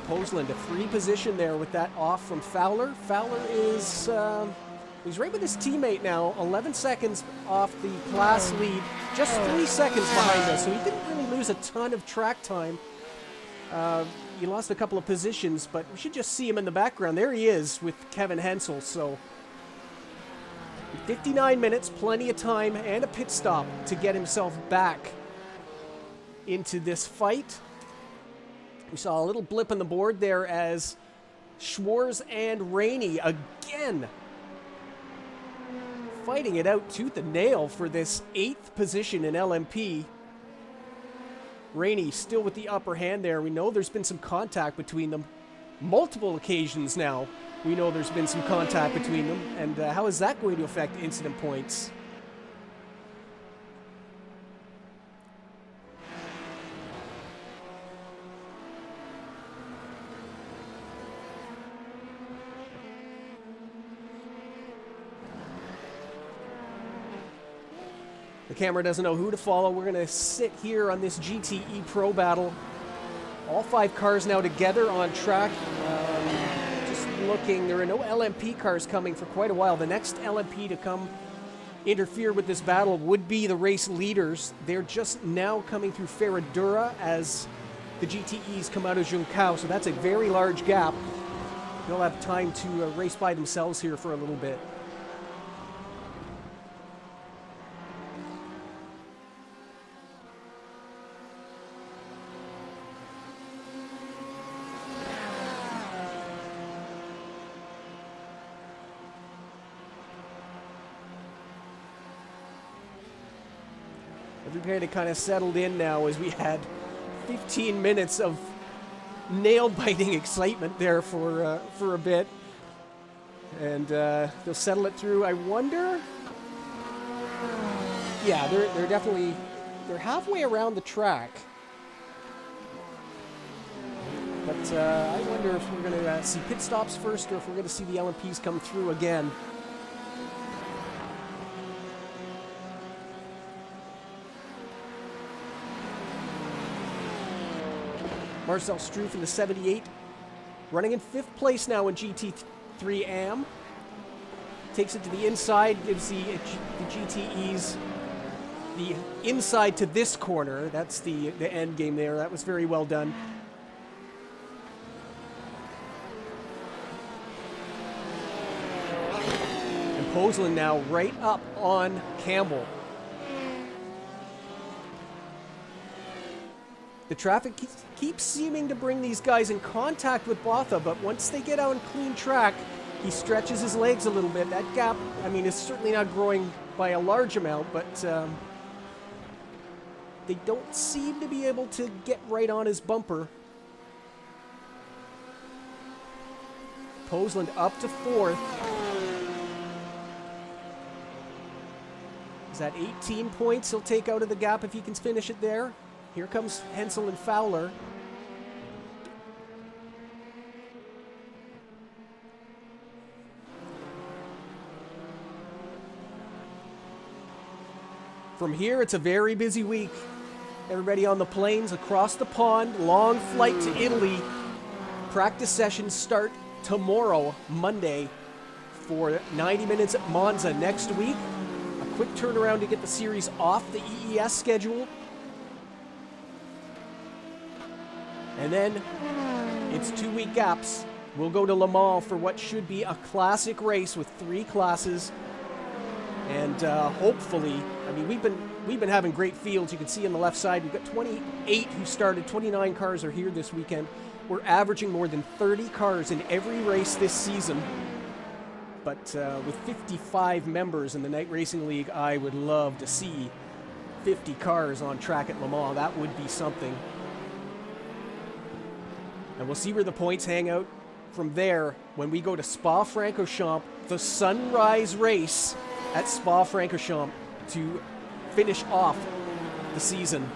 Posland, a free position there with that off from Fowler. Fowler is, he's right with his teammate now, 11 seconds off the class lead, just 3 seconds behind us, so he didn't really lose a ton of track time. He lost a couple of positions, but we should just see him in the background. There he is with Kevin Hensel, so 59 minutes, plenty of time, and a pit stop to get himself back into this fight. We saw a little blip on the board there as Schwarz and Rainey again fighting it out tooth and nail for this 8th position in LMP. Rainey still with the upper hand there. We know there's been some contact between them. Multiple occasions now we know there's been some contact between them. And how is that going to affect incident points? The camera doesn't know who to follow. We're going to sit here on this GTE Pro battle. All 5 cars now together on track. Just looking, there are no LMP cars coming for quite a while. The next LMP to come interfere with this battle would be the race leaders. They're just now coming through Ferradura as the GTEs come out of Juncao, so that's a very large gap. They'll have time to race by themselves here for a little bit. Everybody kind of settled in now as we had 15 minutes of nail-biting excitement there for a bit. And they'll settle it through. I wonder... Yeah, they're definitely... They're halfway around the track. But I wonder if we're going to see pit stops first or if we're going to see the LMPs come through again. Marcel Struff in the 78, running in 5th place now in GT3 AM. Takes it to the inside, gives the GTEs the inside to this corner. That's the end game there. That was very well done. And Posland now right up on Campbell. The traffic keeps seeming to bring these guys in contact with Botha, but once they get out on clean track, he stretches his legs a little bit. That gap, I mean, is certainly not growing by a large amount, but they don't seem to be able to get right on his bumper. Posland up to 4th. Is that 18 points he'll take out of the gap if he can finish it there? Here comes Hensel and Fowler. From here, it's a very busy week. Everybody on the planes across the pond, long flight to Italy. Practice sessions start tomorrow, Monday, for 90 minutes at Monza next week. A quick turnaround to get the series off the EES schedule. And then it's 2-week gaps. We'll go to Le Mans for what should be a classic race with 3 classes. And hopefully, I mean, we've been having great fields. You can see on the left side, we've got 28 who started. 29 cars are here this weekend. We're averaging more than 30 cars in every race this season. But with 55 members in the Night Racing League, I would love to see 50 cars on track at Le Mans. That would be something. And we'll see where the points hang out from there when we go to Spa-Francorchamps, the sunrise race at Spa-Francorchamps to finish off the season.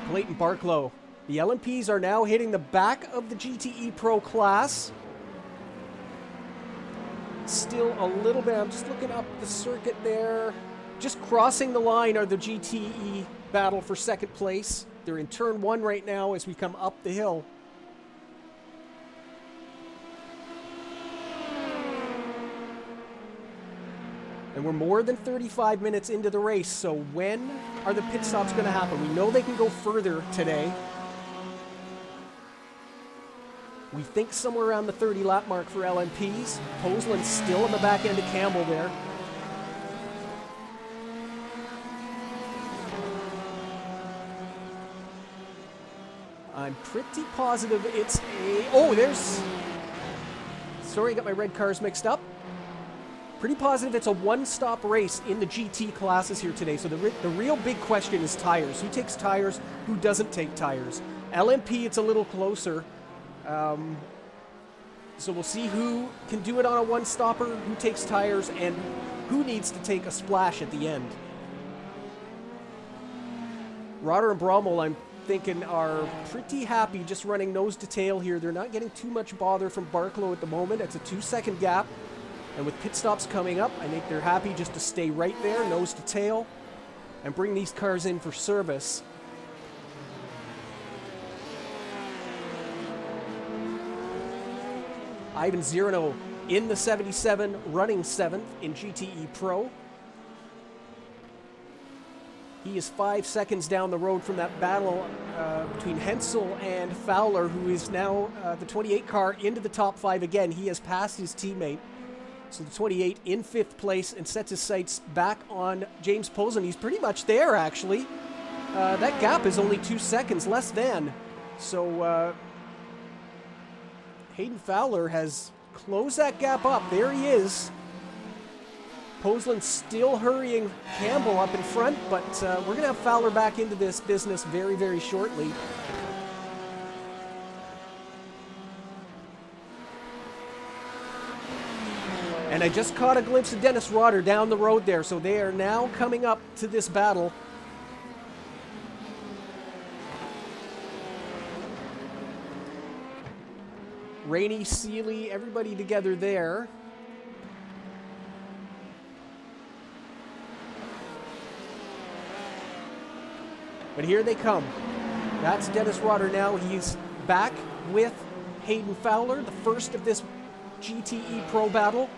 Clayton Barklow. The LMPs are now hitting the back of the GTE Pro class. Still a little bit, I'm just looking up the circuit there. Just crossing the line are the GTE battle for second place. They're in turn 1 right now as we come up the hill. And we're more than 35 minutes into the race, so when are the pit stops going to happen? We know they can go further today. We think somewhere around the 30-lap mark for LMPs. Posland's still on the back end of Campbell there. I'm pretty positive it's a... Oh, there's... Sorry, I got my red cars mixed up. Pretty positive it's a one-stop race in the GT classes here today. So the real big question is tires. Who takes tires? Who doesn't take tires? LMP, it's a little closer. So we'll see who can do it on a one-stopper, who takes tires, and who needs to take a splash at the end. Rotter and Brommel, I'm thinking, are pretty happy just running nose to tail here. They're not getting too much bother from Barklow at the moment. It's a 2-second gap. And with pit stops coming up, I think they're happy just to stay right there, nose to tail, and bring these cars in for service. Ivan Zirno in the 77, running 7th in GTE Pro. He is 5 seconds down the road from that battle between Hensel and Fowler, who is now the 28 car into the top 5 again. He has passed his teammate. So the 28 in 5th place and sets his sights back on James Posland. He's pretty much there, actually. That gap is only 2 seconds, less than. So Hayden Fowler has closed that gap up. There he is. Posland still hurrying Campbell up in front, but we're going to have Fowler back into this business very, very shortly. And I just caught a glimpse of Dennis Rotter down the road there, so they are now coming up to this battle. Rainey, Seeley, everybody together there. But here they come. That's Dennis Rotter now. He's back with Hayden Fowler, the first of this GTE Pro battle.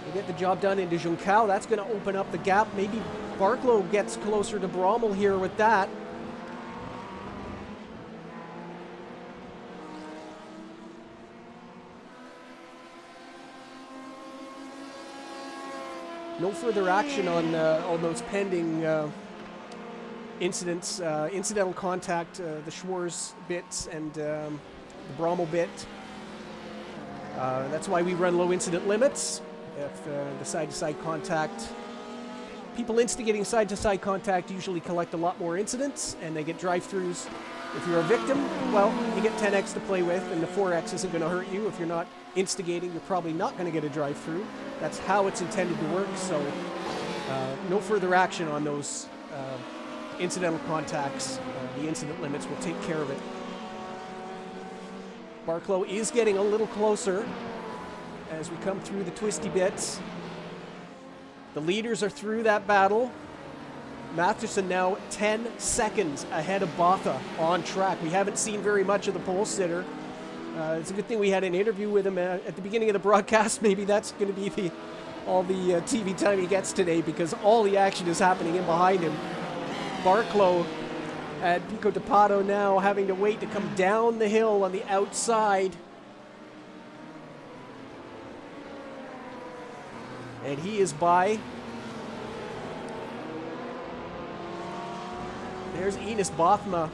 They get the job done into Juncal. That's going to open up the gap. Maybe Barklow gets closer to Brommel here with that. No further action on those pending incidents, incidental contact, the Schwarz bits and the Brommel bit. That's why we run low incident limits. If the side-to-side contact, people instigating side-to-side contact usually collect a lot more incidents, and they get drive-throughs. If you're a victim, well, you get 10x to play with, and the 4x isn't going to hurt you. If you're not instigating, you're probably not going to get a drive-through. That's how it's intended to work, so no further action on those incidental contacts. The incident limits will take care of it. Barklow is getting a little closer as we come through the twisty bits. The leaders are through that battle. Matheson now 10 seconds ahead of Botha on track. We haven't seen very much of the pole sitter. It's a good thing we had an interview with him at the beginning of the broadcast. Maybe that's going to be all the TV time he gets today, because all the action is happening in behind him. Barclow at Pico de Pato now having to wait to come down the hill on the outside. And he is by. There's Enes Bothma.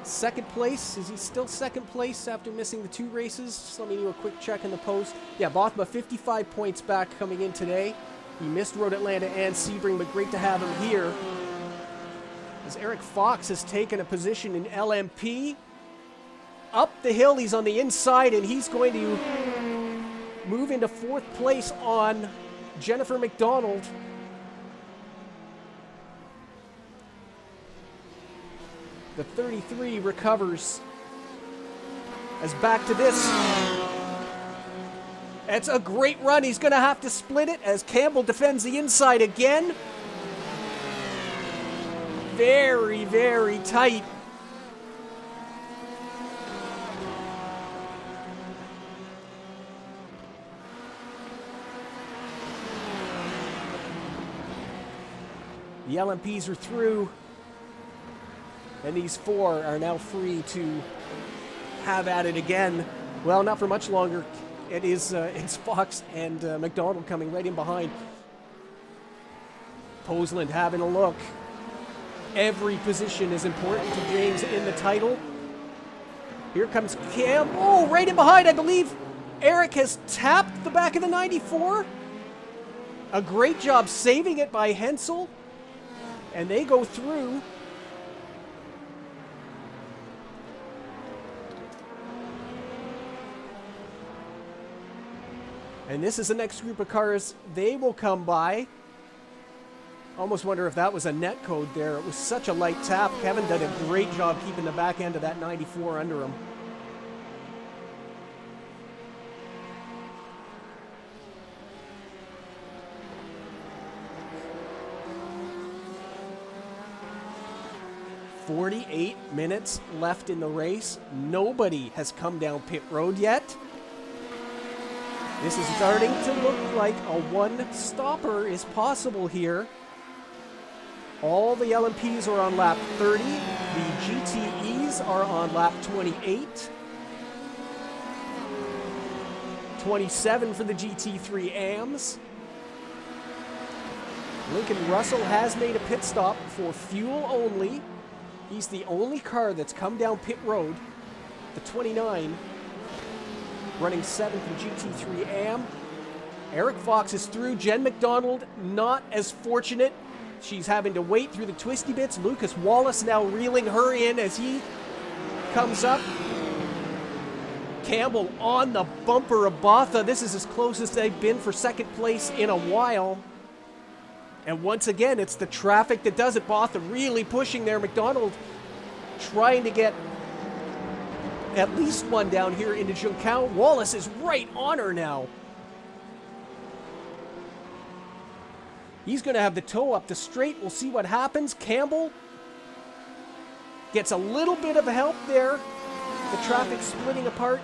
Second place. Is he still second place after missing the 2 races? Just let me do a quick check in the post. Yeah, Bothma 55 points back coming in today. He missed Road Atlanta and Sebring, but great to have him here. As Eric Fox has taken a position in LMP. Up the hill, he's on the inside, and he's going to move into 4th place on Jennifer McDonald. The 33 recovers. As back to this. It's a great run. He's going to have to split it as Campbell defends the inside again. Very, very tight. The LMPs are through. And these 4 are now free to have at it again. Well, not for much longer. It's Fox and McDonald coming right in behind. Posland having a look. Every position is important to James in the title. Here comes Cam. Oh, right in behind, I believe Eric has tapped the back of the 94. A great job saving it by Hensel. And they go through. And this is the next group of cars. They will come by. Almost wonder if that was a net code there. It was such a light tap. Kevin did a great job keeping the back end of that 94 under him. "48 minutes left in the race. Nobody has come down pit road yet. This is starting to look like a one-stopper is possible here. All the LMPs are on lap 30. The GTEs are on lap 28. 27 for the GT3 AMs. Lincoln Russell has made a pit stop for fuel only. He's the only car that's come down pit road. The 29. Running 7th in GT3 AM. Eric Fox is through. Jen McDonald not as fortunate. She's having to wait through the twisty bits. Lucas Wallace now reeling her in as he comes up. Campbell on the bumper of Botha. This is as close as they've been for second place in a while. And once again, it's the traffic that does it. Botha really pushing there. McDonald trying to get at least one down here into Junção. Wallace is right on her now. He's going to have the toe up the straight. We'll see what happens. Campbell gets a little bit of help there. The traffic splitting apart.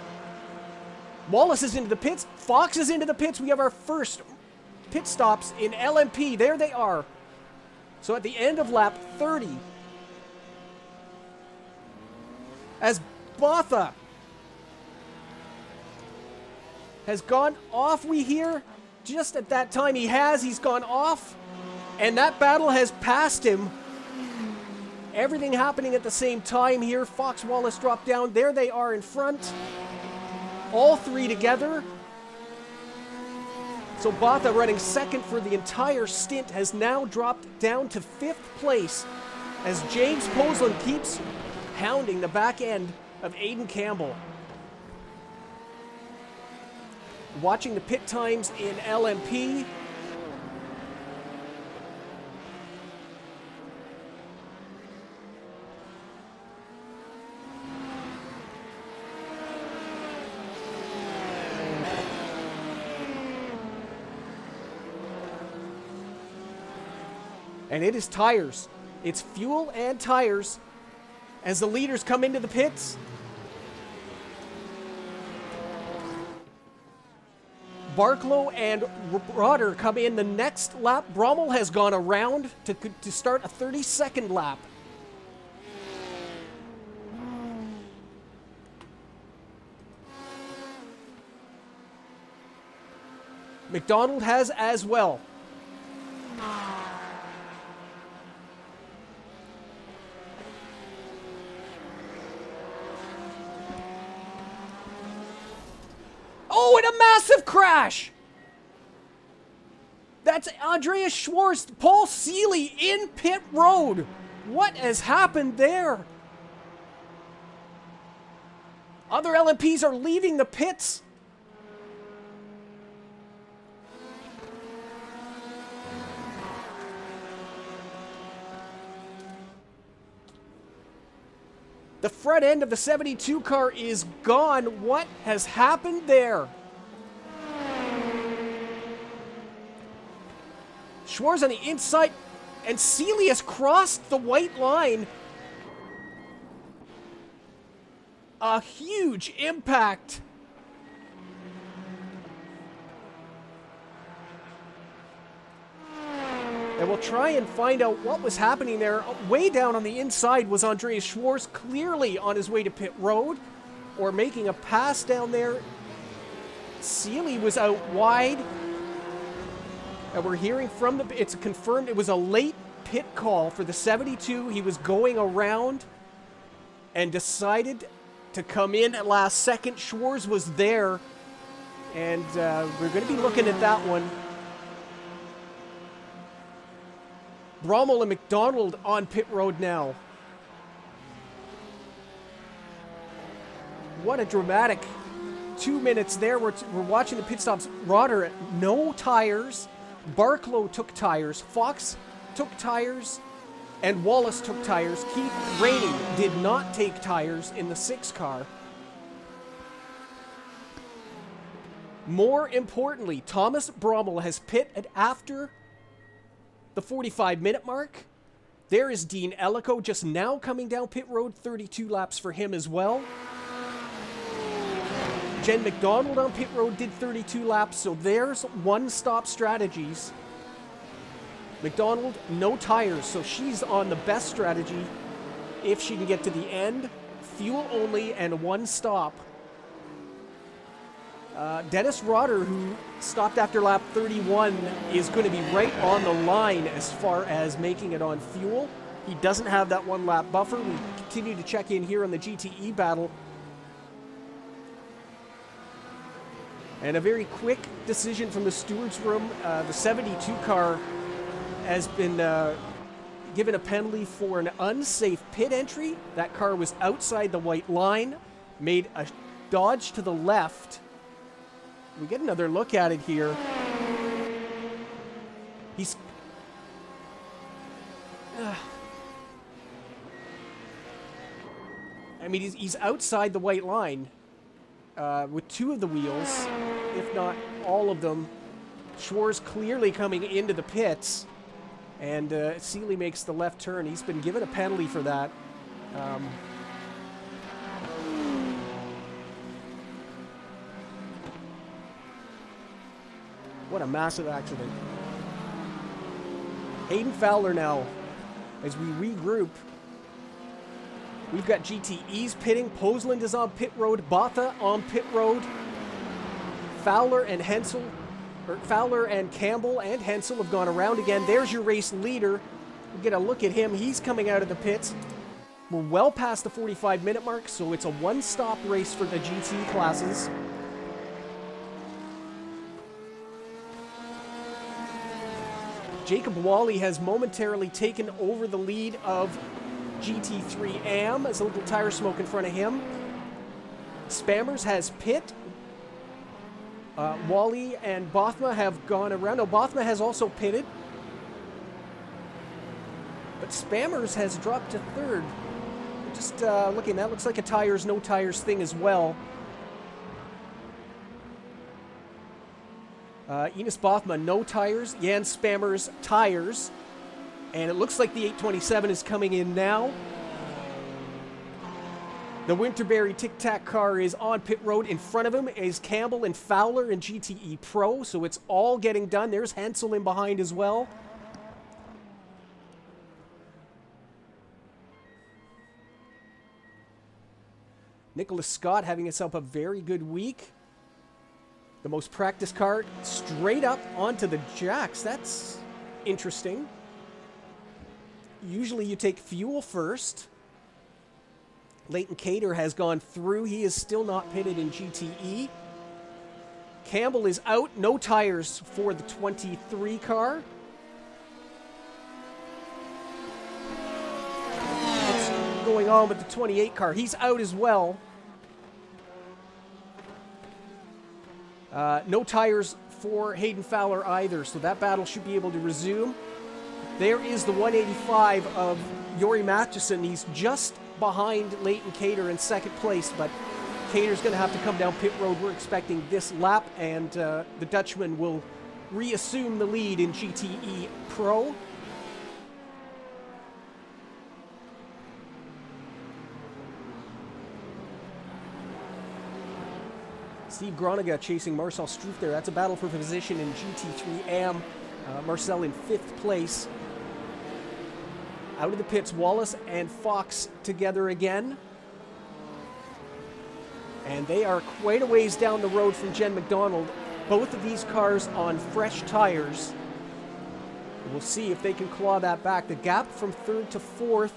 Wallace is into the pits. Fox is into the pits. We have our first pit stops in LMP. There they are. So at the end of lap 30, as Botha has gone off, we hear just at that time he's gone off, and that battle has passed him. Everything happening at the same time here. Fox, Wallace drop down. There they are in front. All 3 together. So Botha, running second for the entire stint, has now dropped down to 5th place as James Posland keeps hounding the back end of Aiden Campbell. Watching the pit times in LMP. And it is tires. It's fuel and tires as the leaders come into the pits. Barklow and Rotter come in the next lap. Brommel has gone around to start a 32nd lap. McDonald has as well. Oh, and a massive crash! That's Andreas Schwartz, Paul Seeley in pit road. What has happened there? Other LMPs are leaving the pits. The front end of the 72 car is gone. What has happened there? Schwartz on the inside, and Seeley has crossed the white line. A huge impact. And we'll try and find out what was happening there. Way down on the inside was Andreas Schwartz, clearly on his way to pit road, or making a pass down there. Seeley was out wide. And we're hearing from the... It's confirmed it was a late pit call for the 72. He was going around and decided to come in at last second. Schwartz was there. And we're going to be looking at that one. Brommel and McDonald on pit road now. What a dramatic 2 minutes there. We're watching the pit stops. Rotter, no tires. Barklow took tires. Fox took tires. And Wallace took tires. Keith Rainey did not take tires in the 6 car. More importantly, Thomas Brommel has pitted after the 45-minute mark. There is Dean Ellico just now coming down pit road. 32 laps for him as well. Jen McDonald on pit road did 32 laps, so there's one-stop strategies. McDonald, no tires, so she's on the best strategy if she can get to the end. Fuel only and one stop. Dennis Rotter, who stopped after lap 31, is going to be right on the line as far as making it on fuel. He doesn't have that one lap buffer. We continue to check in here on the GTE battle. And a very quick decision from the stewards room. The 72 car has been given a penalty for an unsafe pit entry. That car was outside the white line, made a dodge to the left. We get another look at it here. He's... I mean, he's outside the white line with 2 of the wheels, if not all of them. Schwartz clearly coming into the pits, and Seeley makes the left turn. He's been given a penalty for that. What a massive accident. Hayden Fowler now, as we regroup. We've got GTEs pitting. Posland is on pit road. Botha on pit road. Fowler and Campbell and Hensel have gone around again. There's your race leader. We'll get a look at him. He's coming out of the pits. We're well past the 45-minute mark, so it's a one-stop race for the GT classes. Jacob Wally has momentarily taken over the lead of GT3 AM. There's a little tire smoke in front of him. Spammers has pit. Wally and Bothma have gone around. No, Bothma has also pitted. But Spammers has dropped to third. Just looking, that looks like a tires, no tires thing as well. Enos Bothma, no tires. Jan Spammers, tires. And it looks like the 827 is coming in now. The Winterberry Tic Tac car is on pit road. In front of him is Campbell and Fowler in GTE Pro. So it's all getting done. There's Hensel in behind as well. Nicholas Scott having himself a very good week. The most practiced car straight up onto the jacks. That's interesting. Usually you take fuel first. Leighton Cater has gone through. He is still not pitted in GTE. Campbell is out. No tires for the 23 car. What's going on with the 28 car? He's out as well. No tires for Hayden Fowler either, so that battle should be able to resume. There is the 185 of Jori Matheson. He's just behind Leighton Cater in second place, but Cater's going to have to come down pit road. We're expecting this lap, and the Dutchman will reassume the lead in GTE Pro. Steve Groninger chasing Marcel Struff there. That's a battle for position in GT3 AM. Marcel in 5th place. Out of the pits, Wallace and Fox together again. And they are quite a ways down the road from Jen McDonald. Both of these cars on fresh tires. We'll see if they can claw that back. The gap from 3rd to 4th.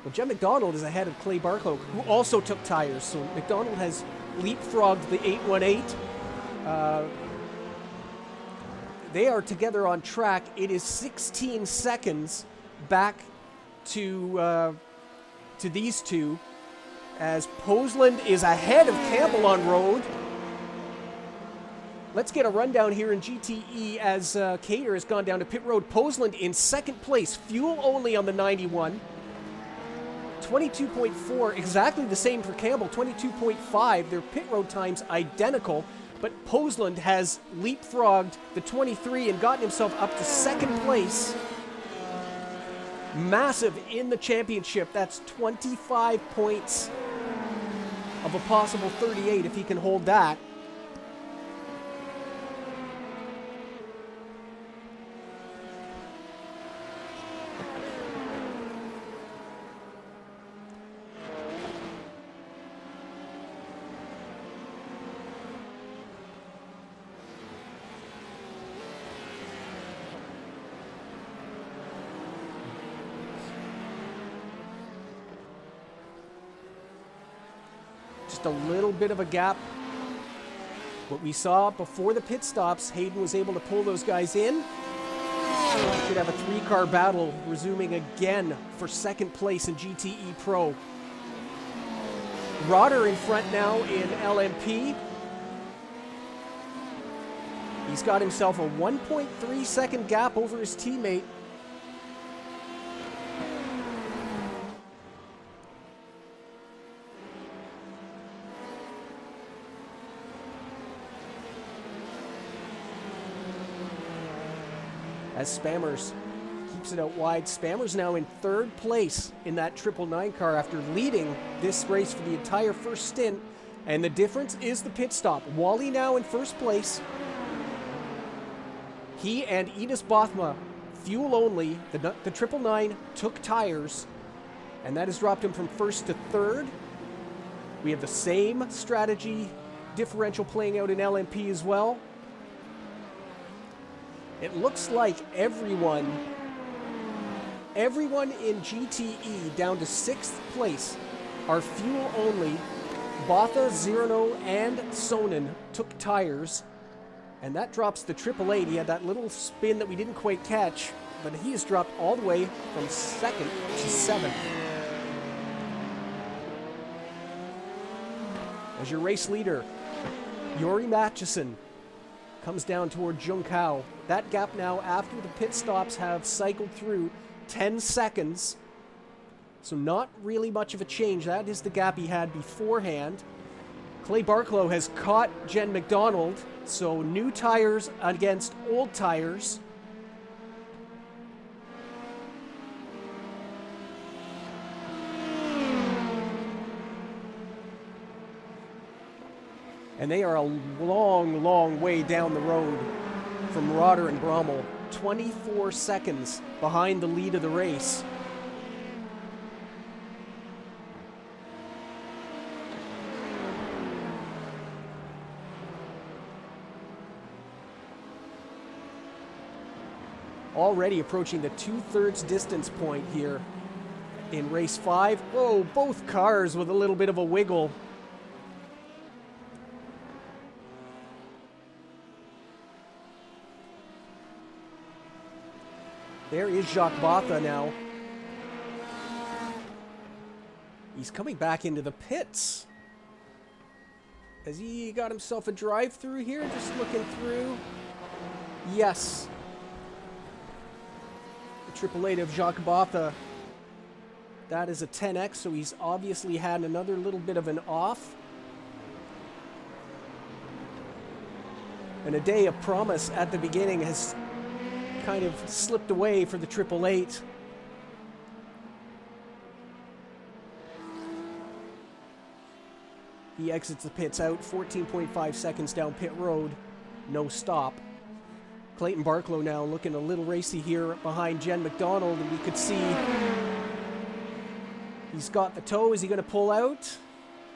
Well, Jen McDonald is ahead of Clay Barclough, who also took tires. So McDonald has leapfrogged the 818. They are together on track. It is 16 seconds back to these two, as Posland is ahead of Campbell on road. Let's get a rundown here in GTE as Cater has gone down to pit road. Posland in 2nd place, fuel only on the 91. 22.4, exactly the same for Campbell, 22.5. Their pit road times identical. But Posland has leapfrogged the 23 and gotten himself up to 2nd place. Massive in the championship. That's 25 points of a possible 38 if he can hold that. Just a little bit of a gap. What we saw before the pit stops, Hayden was able to pull those guys in. Should have a 3-car battle resuming again for 2nd place in GTE Pro. Rotter in front now in LMP. He's got himself a 1.3 second gap over his teammate. As Spammers keeps it out wide. Spammers now in 3rd place in that 999 car after leading this race for the entire first stint. And the difference is the pit stop. Wally now in 1st place. He and Enos Bothma, fuel only. The 999 took tires, and that has dropped him from 1st to 3rd. We have the same strategy differential playing out in LMP as well. It looks like everyone in GTE down to 6th place are fuel only. Botha, Zirno, and Sonnen took tires, and that drops the 888. He had that little spin that we didn't quite catch, but he has dropped all the way from 2nd to 7th. As your race leader, Jori Matheson comes down toward Jung Kao. That gap now, after the pit stops have cycled through, 10 seconds. So not really much of a change. That is the gap he had beforehand. Clay Barclough has caught Jen McDonald. So new tires against old tires. And they are a long, long way down the road from Roder and Brommel. 24 seconds behind the lead of the race. Already approaching the 2/3 distance point here in race 5. Whoa, both cars with a little bit of a wiggle. There is Jacques Botha now. He's coming back into the pits. Has he got himself a drive-through here? Just looking through. Yes. The 888 of Jacques Botha. That is a 10X, so he's obviously had another little bit of an off. And a day of promise at the beginning has kind of slipped away for the 888. He exits the pits out 14.5 seconds down pit road. No stop. Clayton Barklow now looking a little racy here behind Jen McDonald, and we could see he's got the toe. Is he going to pull out?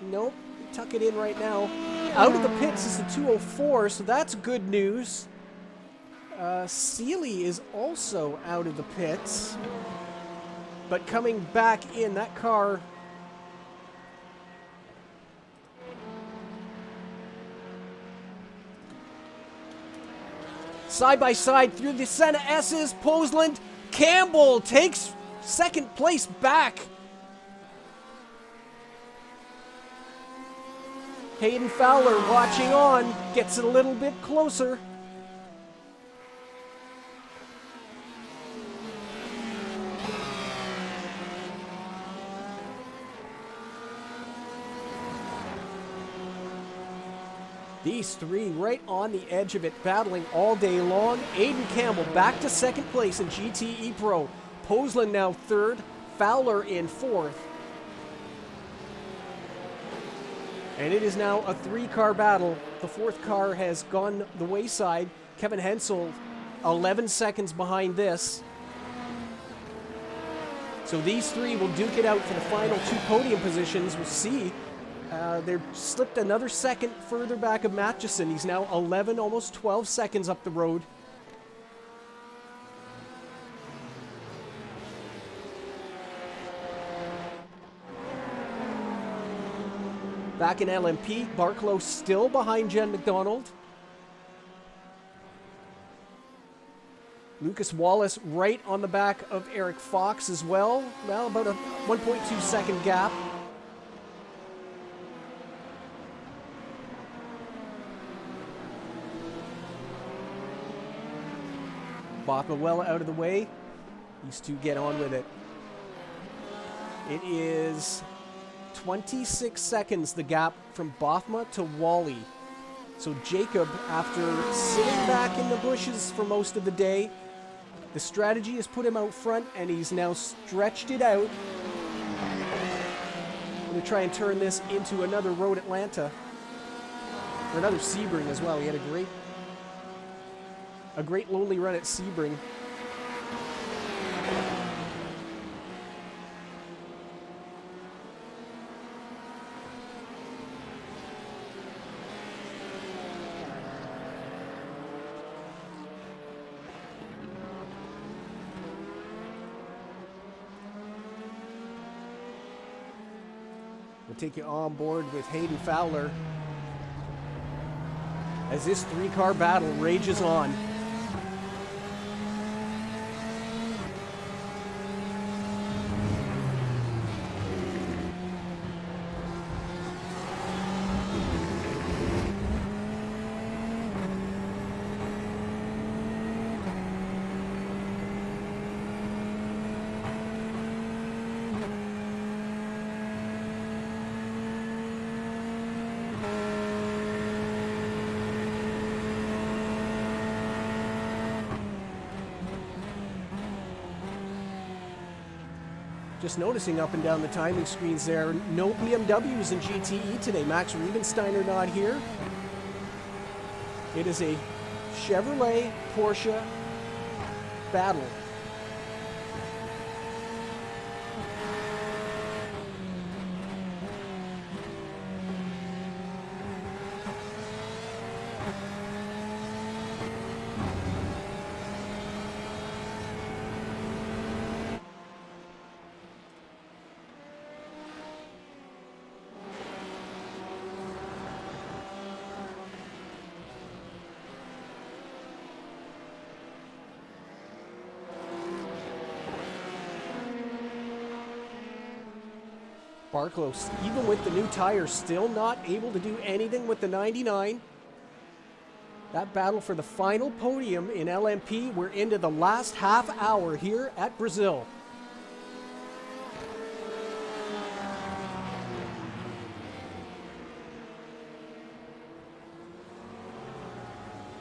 Nope. Tuck it in right now. Out of the pits is the 204, so that's good news. Seeley is also out of the pits, but coming back in, that car side by side through the Senna S's. Posland, Campbell takes second place back. Hayden Fowler watching on, gets it a little bit closer. These three right on the edge of it, battling all day long. Aiden Campbell back to second place in GTE Pro. Posland now third, Fowler in fourth. And it is now a three-car battle. The fourth car has gone the wayside. Kevin Hensel, 11 seconds behind this. So these three will duke it out for the final two podium positions. We'll see. They're slipped another second further back of Matchison. He's now 11, almost 12 seconds up the road. Back in LMP, Barklow still behind Jen McDonald. Lucas Wallace right on the back of Eric Fox as well. Well, about a 1.2 second gap. Botha well out of the way. These two get on with it. It is 26 seconds, the gap from Bothma to Wally. So Jacob, after sitting back in the bushes for most of the day, the strategy has put him out front, and he's now stretched it out. I'm going to try and turn this into another Road Atlanta. Or another Sebring as well. He had a great lonely run at Sebring. We'll take you on board with Hayden Fowler as this three-car battle rages on. Just noticing up and down the timing screens there, no BMWs in GTE today. Max Riebensteiner not here. It is a Chevrolet Porsche battle. Barclay, even with the new tires, still not able to do anything with the 99. That battle for the final podium in LMP, we're into the last half hour here at Brazil.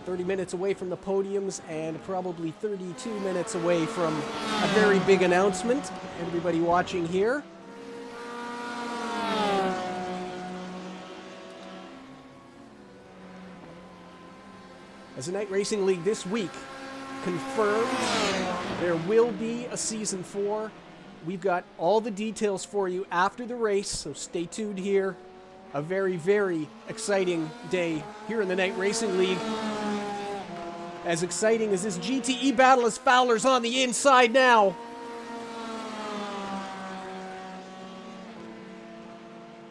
...30 minutes away from the podiums and probably 32 minutes away from a very big announcement. Everybody watching here. As the Night Racing League this week confirmed, there will be a Season 4. We've got all the details for you after the race, so stay tuned here. A very, very exciting day here in the Night Racing League. As exciting as this GTE battle as Fowler's on the inside now.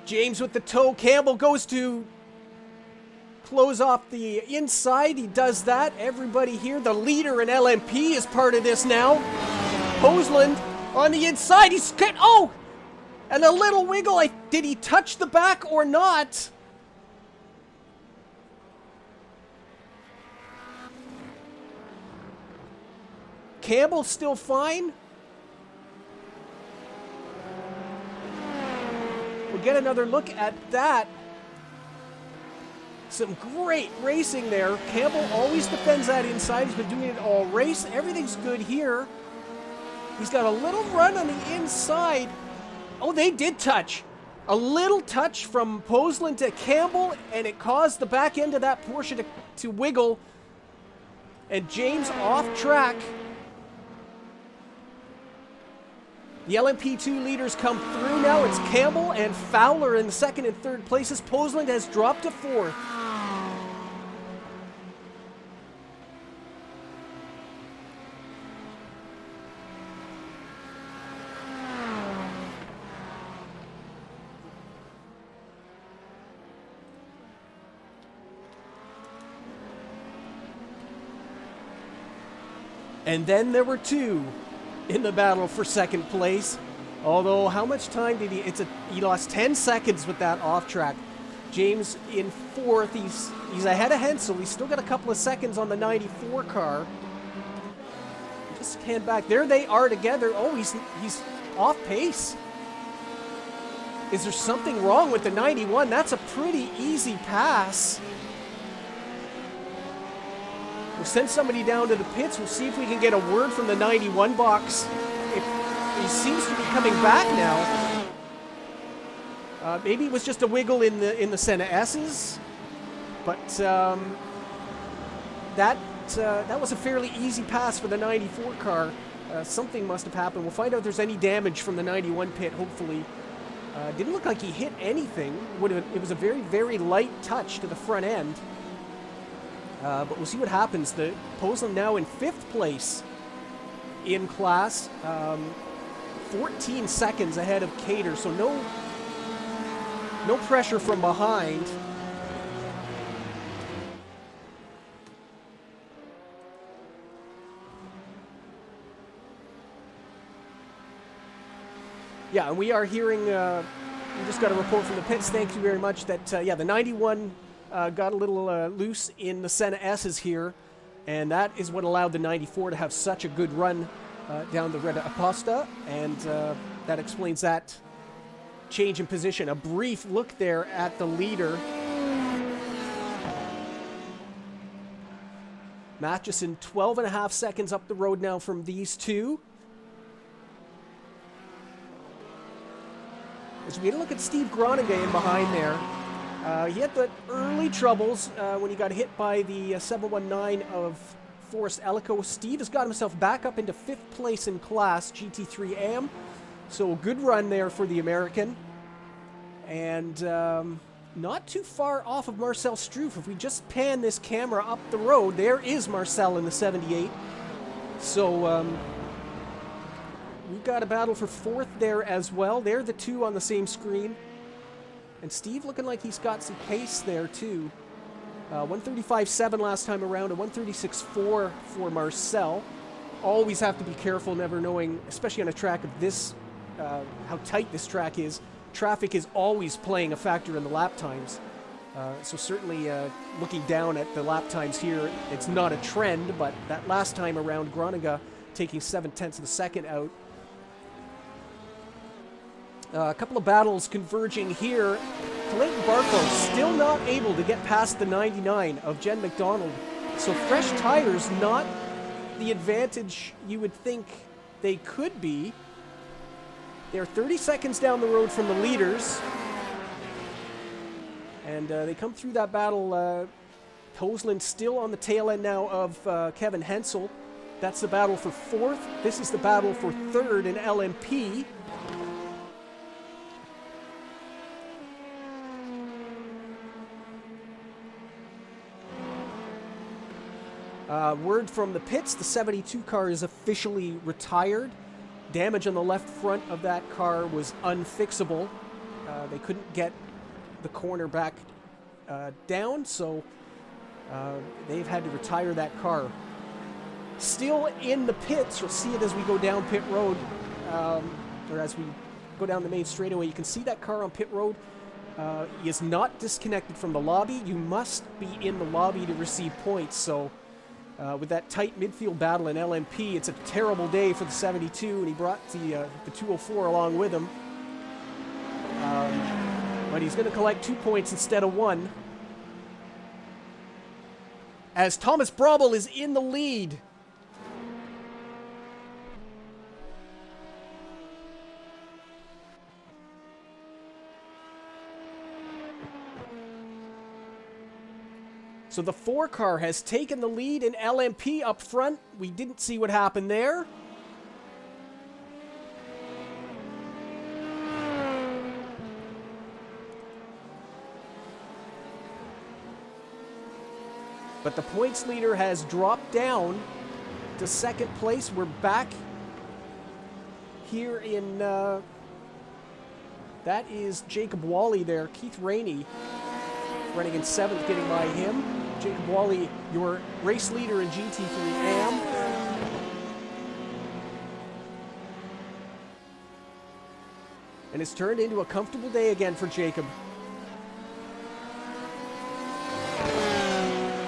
James with the toe. Campbell goes to close off the inside. He does that. Everybody here, the leader in LMP is part of this now. Hoseland on the inside. He's oh, and a little wiggle. Did he touch the back or not? Campbell's still fine. We'll get another look at that. Some great racing there. Campbell always defends that inside. He's been doing it all race. Everything's good here. He's got a little run on the inside. Oh, they did touch. A little touch from Hoseland to Campbell, and it caused the back end of that Porsche to wiggle. And James off track. The LMP2 leaders come through now. It's Campbell and Fowler in the second and third places. Hoseland has dropped to fourth. And then there were two in the battle for second place. Although, how much time did he... He lost 10 seconds with that off track. James in fourth. He's ahead of Hensel. He's still got a couple of seconds on the 94 car. Just hand back. There they are together. Oh, he's off pace. Is there something wrong with the 91? That's a pretty easy pass. We'll send somebody down to the pits. We'll see if we can get a word from the 91 box. He seems to be coming back now. Maybe it was just a wiggle in the Senna S's, but that was a fairly easy pass for the 94 car. Something must have happened. We'll find out if there's any damage from the 91 pit. Hopefully, didn't look like he hit anything. It was a very, very light touch to the front end. But we'll see what happens. The Hoseland now in fifth place in class, 14 seconds ahead of Cater, so no pressure from behind. Yeah, and we are hearing, we just got a report from the pits, thank you very much, that, yeah, the 91 got a little loose in the Senna S's here, and that is what allowed the 94 to have such a good run down the Reta Aposta, and that explains that change in position. A brief look there at the leader. Matheson 12.5 seconds up the road now from these two. As we get a look at Steve Groningen behind there. He had the early troubles when he got hit by the 719 of Forrest Ellico. Steve has got himself back up into 5th place in class, GT3 AM. So a good run there for the American. And not too far off of Marcel Struve. If we just pan this camera up the road, there is Marcel in the 78. So we've got a battle for 4th there as well. They're the two on the same screen. And Steve looking like he's got some pace there too. 135.7 last time around, a 136.4 for Marcel. Always have to be careful, never knowing, especially on a track of this, how tight this track is. Traffic is always playing a factor in the lap times. So certainly looking down at the lap times here, it's not a trend, but that last time around, Groningen taking 0.7 of a second out. A couple of battles converging here. Clayton Barklow still not able to get past the 99 of Jen McDonald. So fresh tires, not the advantage you would think they could be. They're 30 seconds down the road from the leaders. And they come through that battle. Hoseland still on the tail end now of Kevin Hensel. That's the battle for 4th. This is the battle for 3rd in LMP. Word from the pits, the 72 car is officially retired. Damage on the left front of that car was unfixable. They couldn't get the corner back down, so they've had to retire that car. Still in the pits, you'll see it as we go down pit road, or as we go down the main straightaway. You can see that car on pit road. He is not disconnected from the lobby. You must be in the lobby to receive points, so with that tight midfield battle in LMP, it's a terrible day for the 72, and he brought the 204 along with him. But he's going to collect 2 points instead of 1. As Thomas Bromell is in the lead. So the 4 car has taken the lead in LMP up front. We didn't see what happened there. But the points leader has dropped down to 2nd place. We're back here in, that is Jacob Wally there. Keith Rainey running in 7th, getting by him. Jacob Wally, your race leader in GT3 AM. And it's turned into a comfortable day again for Jacob.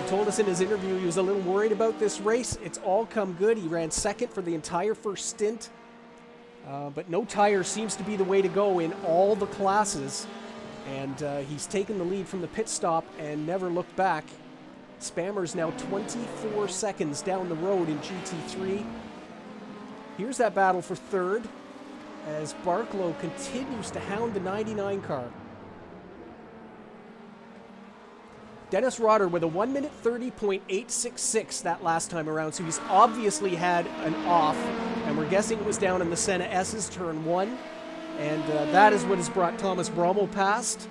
He told us in his interview he was a little worried about this race. It's all come good. He ran 2nd for the entire first stint. But no tire seems to be the way to go in all the classes. And he's taken the lead from the pit stop and never looked back. Spammer's now 24 seconds down the road in GT3. Here's that battle for 3rd as Barklow continues to hound the 99 car. Dennis Rotter with a 1 minute 30.866 that last time around, so he's obviously had an off, and we're guessing it was down in the Senna S's turn 1, and that is what has brought Thomas Bromell past.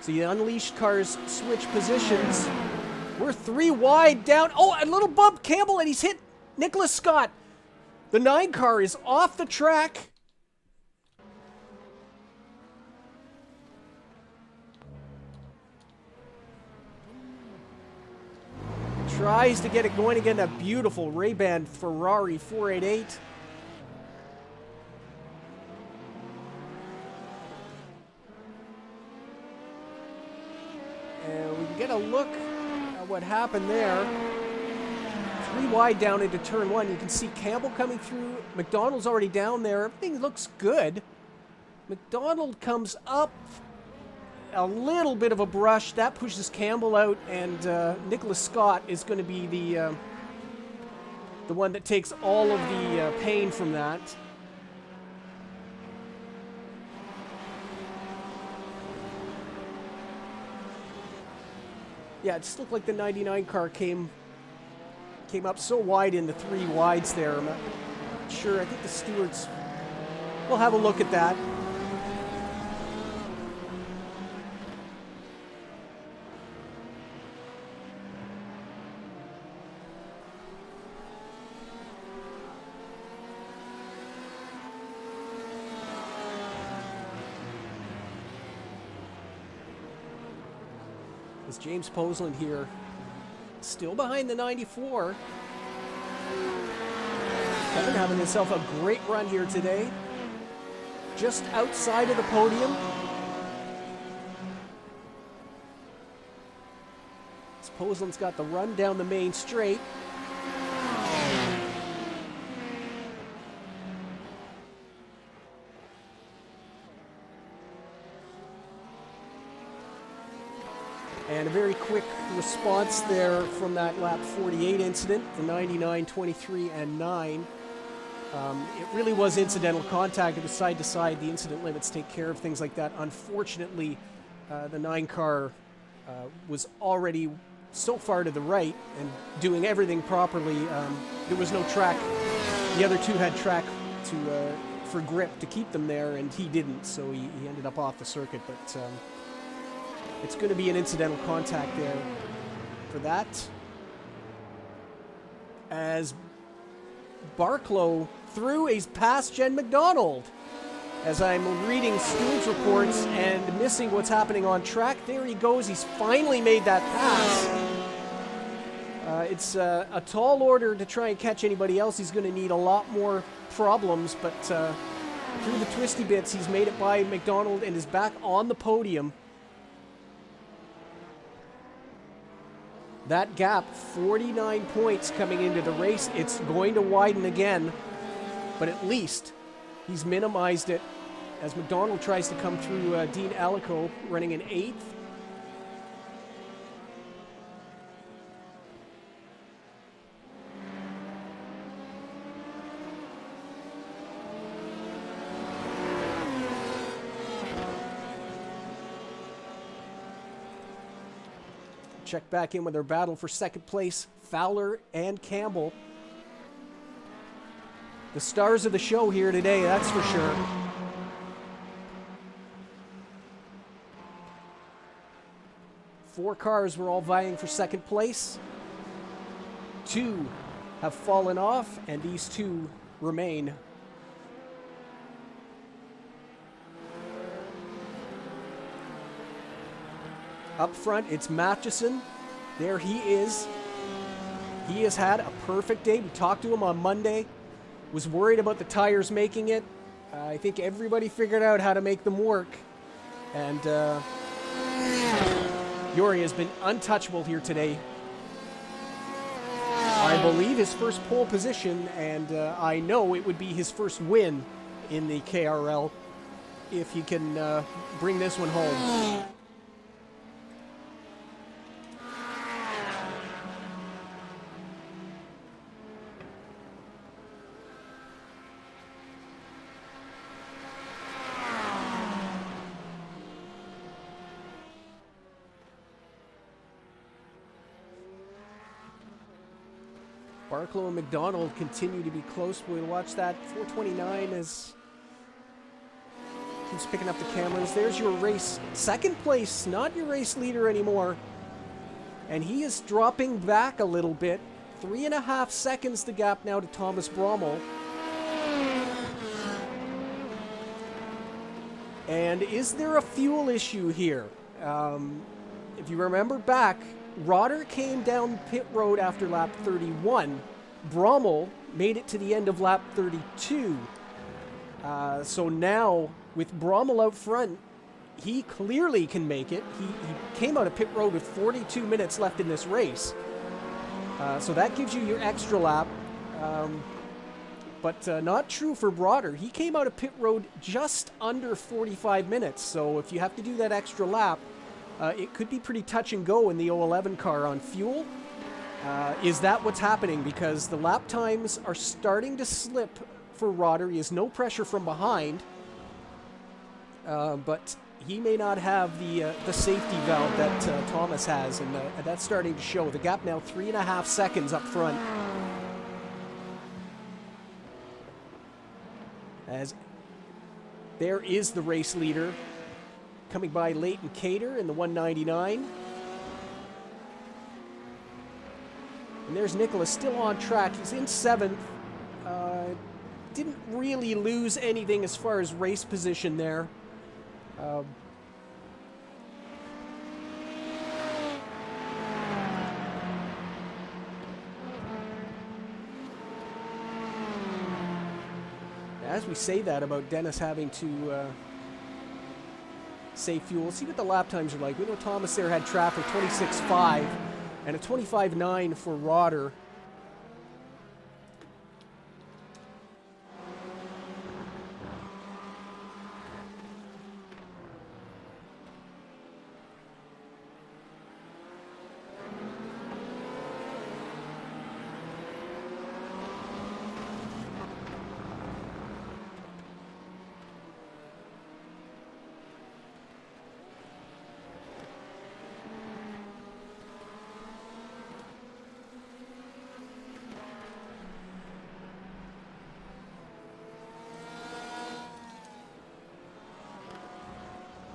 So the unleashed cars switch positions. We're 3 wide down. Oh, a little bump, Campbell, and he's hit Nicholas Scott. The 9 car is off the track. Tries to get it going again. A beautiful Ray-Ban Ferrari 488. And we can get a look at what happened there. 3 wide down into turn 1. You can see Campbell coming through. McDonald's already down there. Everything looks good. McDonald comes up. A little bit of a brush. That pushes Campbell out, and Nicholas Scott is going to be the one that takes all of the pain from that. Yeah, it just looked like the 99 car came up so wide in the 3 wides there. I'm not sure. I think the stewards will have a look at that. As James Posland here, still behind the 94. Kevin having himself a great run here today. Just outside of the podium. As Posland's got the run down the main straight. And a very quick response there from that lap 48 incident, the 99, 23, and 9. It really was incidental contact. It was side to side. The incident limits take care of things like that. Unfortunately, the 9 car was already so far to the right and doing everything properly. There was no track. The other 2 had track for grip to keep them there, and he didn't, so he ended up off the circuit. But it's going to be an incidental contact there for that. As Barklow threw a past Jen McDonald. As I'm reading stewards reports and missing what's happening on track, there he goes. He's finally made that pass. It's a tall order to try and catch anybody else. He's going to need a lot more problems, but through the twisty bits, he's made it by McDonald and is back on the podium. That gap, 49 points coming into the race. It's going to widen again, but at least he's minimized it as McDonald tries to come through Dean Alico, running in 8th. Check back in with their battle for second place, Fowler and Campbell. The stars of the show here today, that's for sure. Four cars were all vying for second place. 2 have fallen off, and these 2 remain. Up front, it's Matheson. There he is. He has had a perfect day. We talked to him on Monday. Was worried about the tires making it. I think everybody figured out how to make them work. And Yuri has been untouchable here today. I believe his first pole position, and I know it would be his first win in the KRL if he can bring this one home. Barklow and McDonald continue to be close. We'll watch that. 429 as keeps picking up the cameras. There's your race second place, not your race leader anymore. And he is dropping back a little bit. 3.5 seconds the gap now to Thomas Brommel. And is there a fuel issue here? If you remember back, Rotter came down pit road after lap 31. Brommel made it to the end of lap 32. So now, with Brommel out front, he clearly can make it. He came out of pit road with 42 minutes left in this race. So that gives you your extra lap. But not true for Broder. He came out of pit road just under 45 minutes. So if you have to do that extra lap, it could be pretty touch and go in the 011 car on fuel. Is that what's happening? Because the lap times are starting to slip for Roder. He has no pressure from behind. But he may not have the safety valve that Thomas has, and that's starting to show. The gap now 3.5 seconds up front. As there is the race leader coming by Leighton Cater in the 199. And there's Nicholas still on track. He's in 7th. Didn't really lose anything as far as race position there. As we say that about Dennis having to save fuel, see what the lap times are like. We know Thomas there had traffic 26.5 and a 25.9 for Rotter.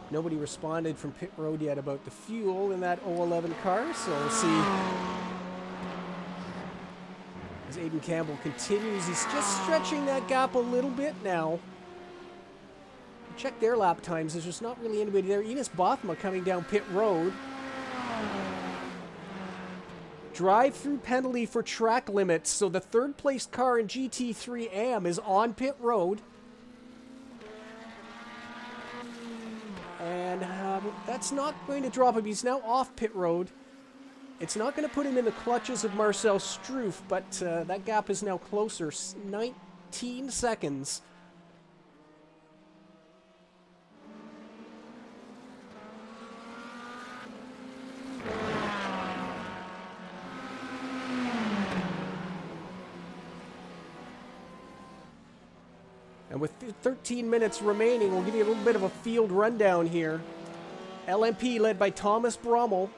Nobody responded from pit road yet about the fuel in that 011 car, so we'll see. As Aiden Campbell continues, he's just stretching that gap a little bit now. Check their lap times, there's just not really anybody there. Enos Bothma coming down pit road. Drive-through penalty for track limits, so the third place car in GT3 AM is on pit road. And that's not going to drop him. He's now off pit road. It's not going to put him in the clutches of Marcel Struff, but that gap is now closer. 19 seconds. And with 13 minutes remaining, we'll give you a little bit of a field rundown here. LMP led by Thomas Brommel.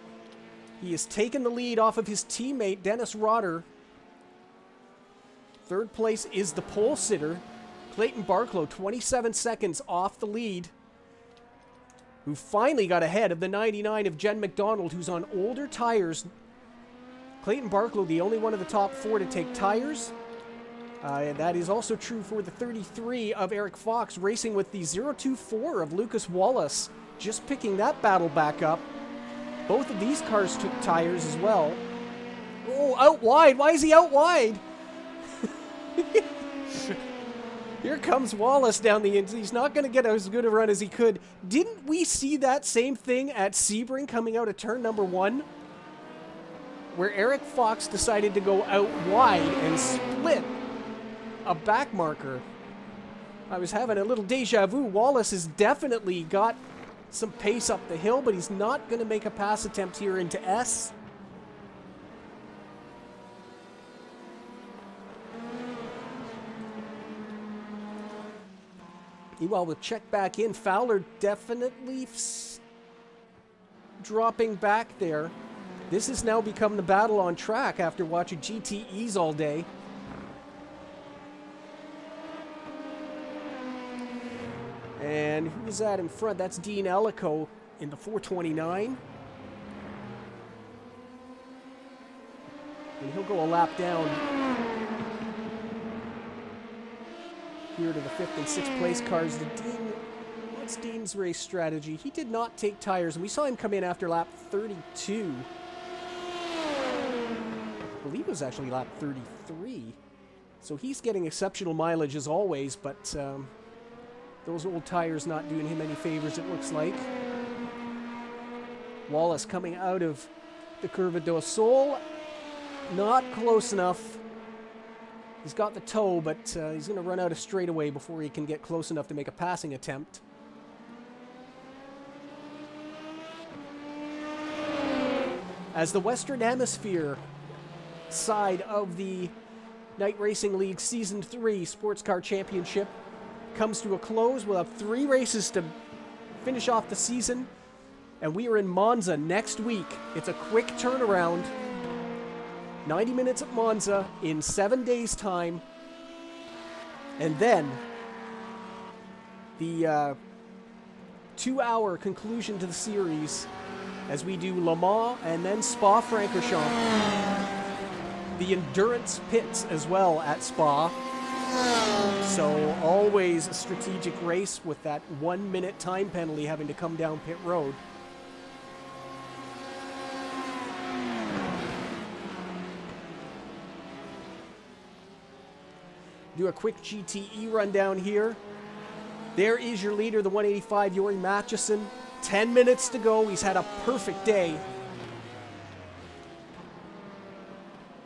He has taken the lead off of his teammate, Dennis Rotter. Third place is the pole sitter, Clayton Barklow, 27 seconds off the lead, who finally got ahead of the 99 of Jen McDonald, who's on older tires. Clayton Barklow, the only one of the top 4 to take tires. And that is also true for the 33 of Eric Fox, racing with the 024 of Lucas Wallace, just picking that battle back up. Both of these cars took tires as well. Oh, out wide. Why is he out wide? Here comes Wallace down the inside. He's not going to get as good a run as he could. Didn't we see that same thing at Sebring coming out of turn number 1? Where Eric Fox decided to go out wide and split a back marker. I was having a little deja vu. Wallace has definitely got some pace up the hill, but he's not going to make a pass attempt here into S. Ewell will check back in. Fowler definitely dropping back there. This has now become the battle on track after watching GTEs all day. And who's that in front? That's Dean Ellico in the 429. And he'll go a lap down here to the 5th and 6th place cars. What's Dean's race strategy? He did not take tires, and we saw him come in after lap 32. I believe it was actually lap 33. So he's getting exceptional mileage as always, but those old tires not doing him any favors, it looks like. Wallace coming out of the Curva do Sol. Not close enough. He's got the toe, but he's going to run out of straightaway before he can get close enough to make a passing attempt. As the Western Hemisphere side of the Night Racing League Season 3 Sports Car Championship comes to a close, we'll have 3 races to finish off the season. And we are in Monza next week. It's a quick turnaround. 90 minutes at Monza in 7 days' time. And then the 2-hour conclusion to the series as we do Le Mans and then Spa-Francorchamps. The endurance pits as well at Spa. So always a strategic race with that 1-minute time penalty having to come down pit road. Do a quick GTE rundown here. There is your leader, the 185, Jori Mathiesen. 10 minutes to go. He's had a perfect day.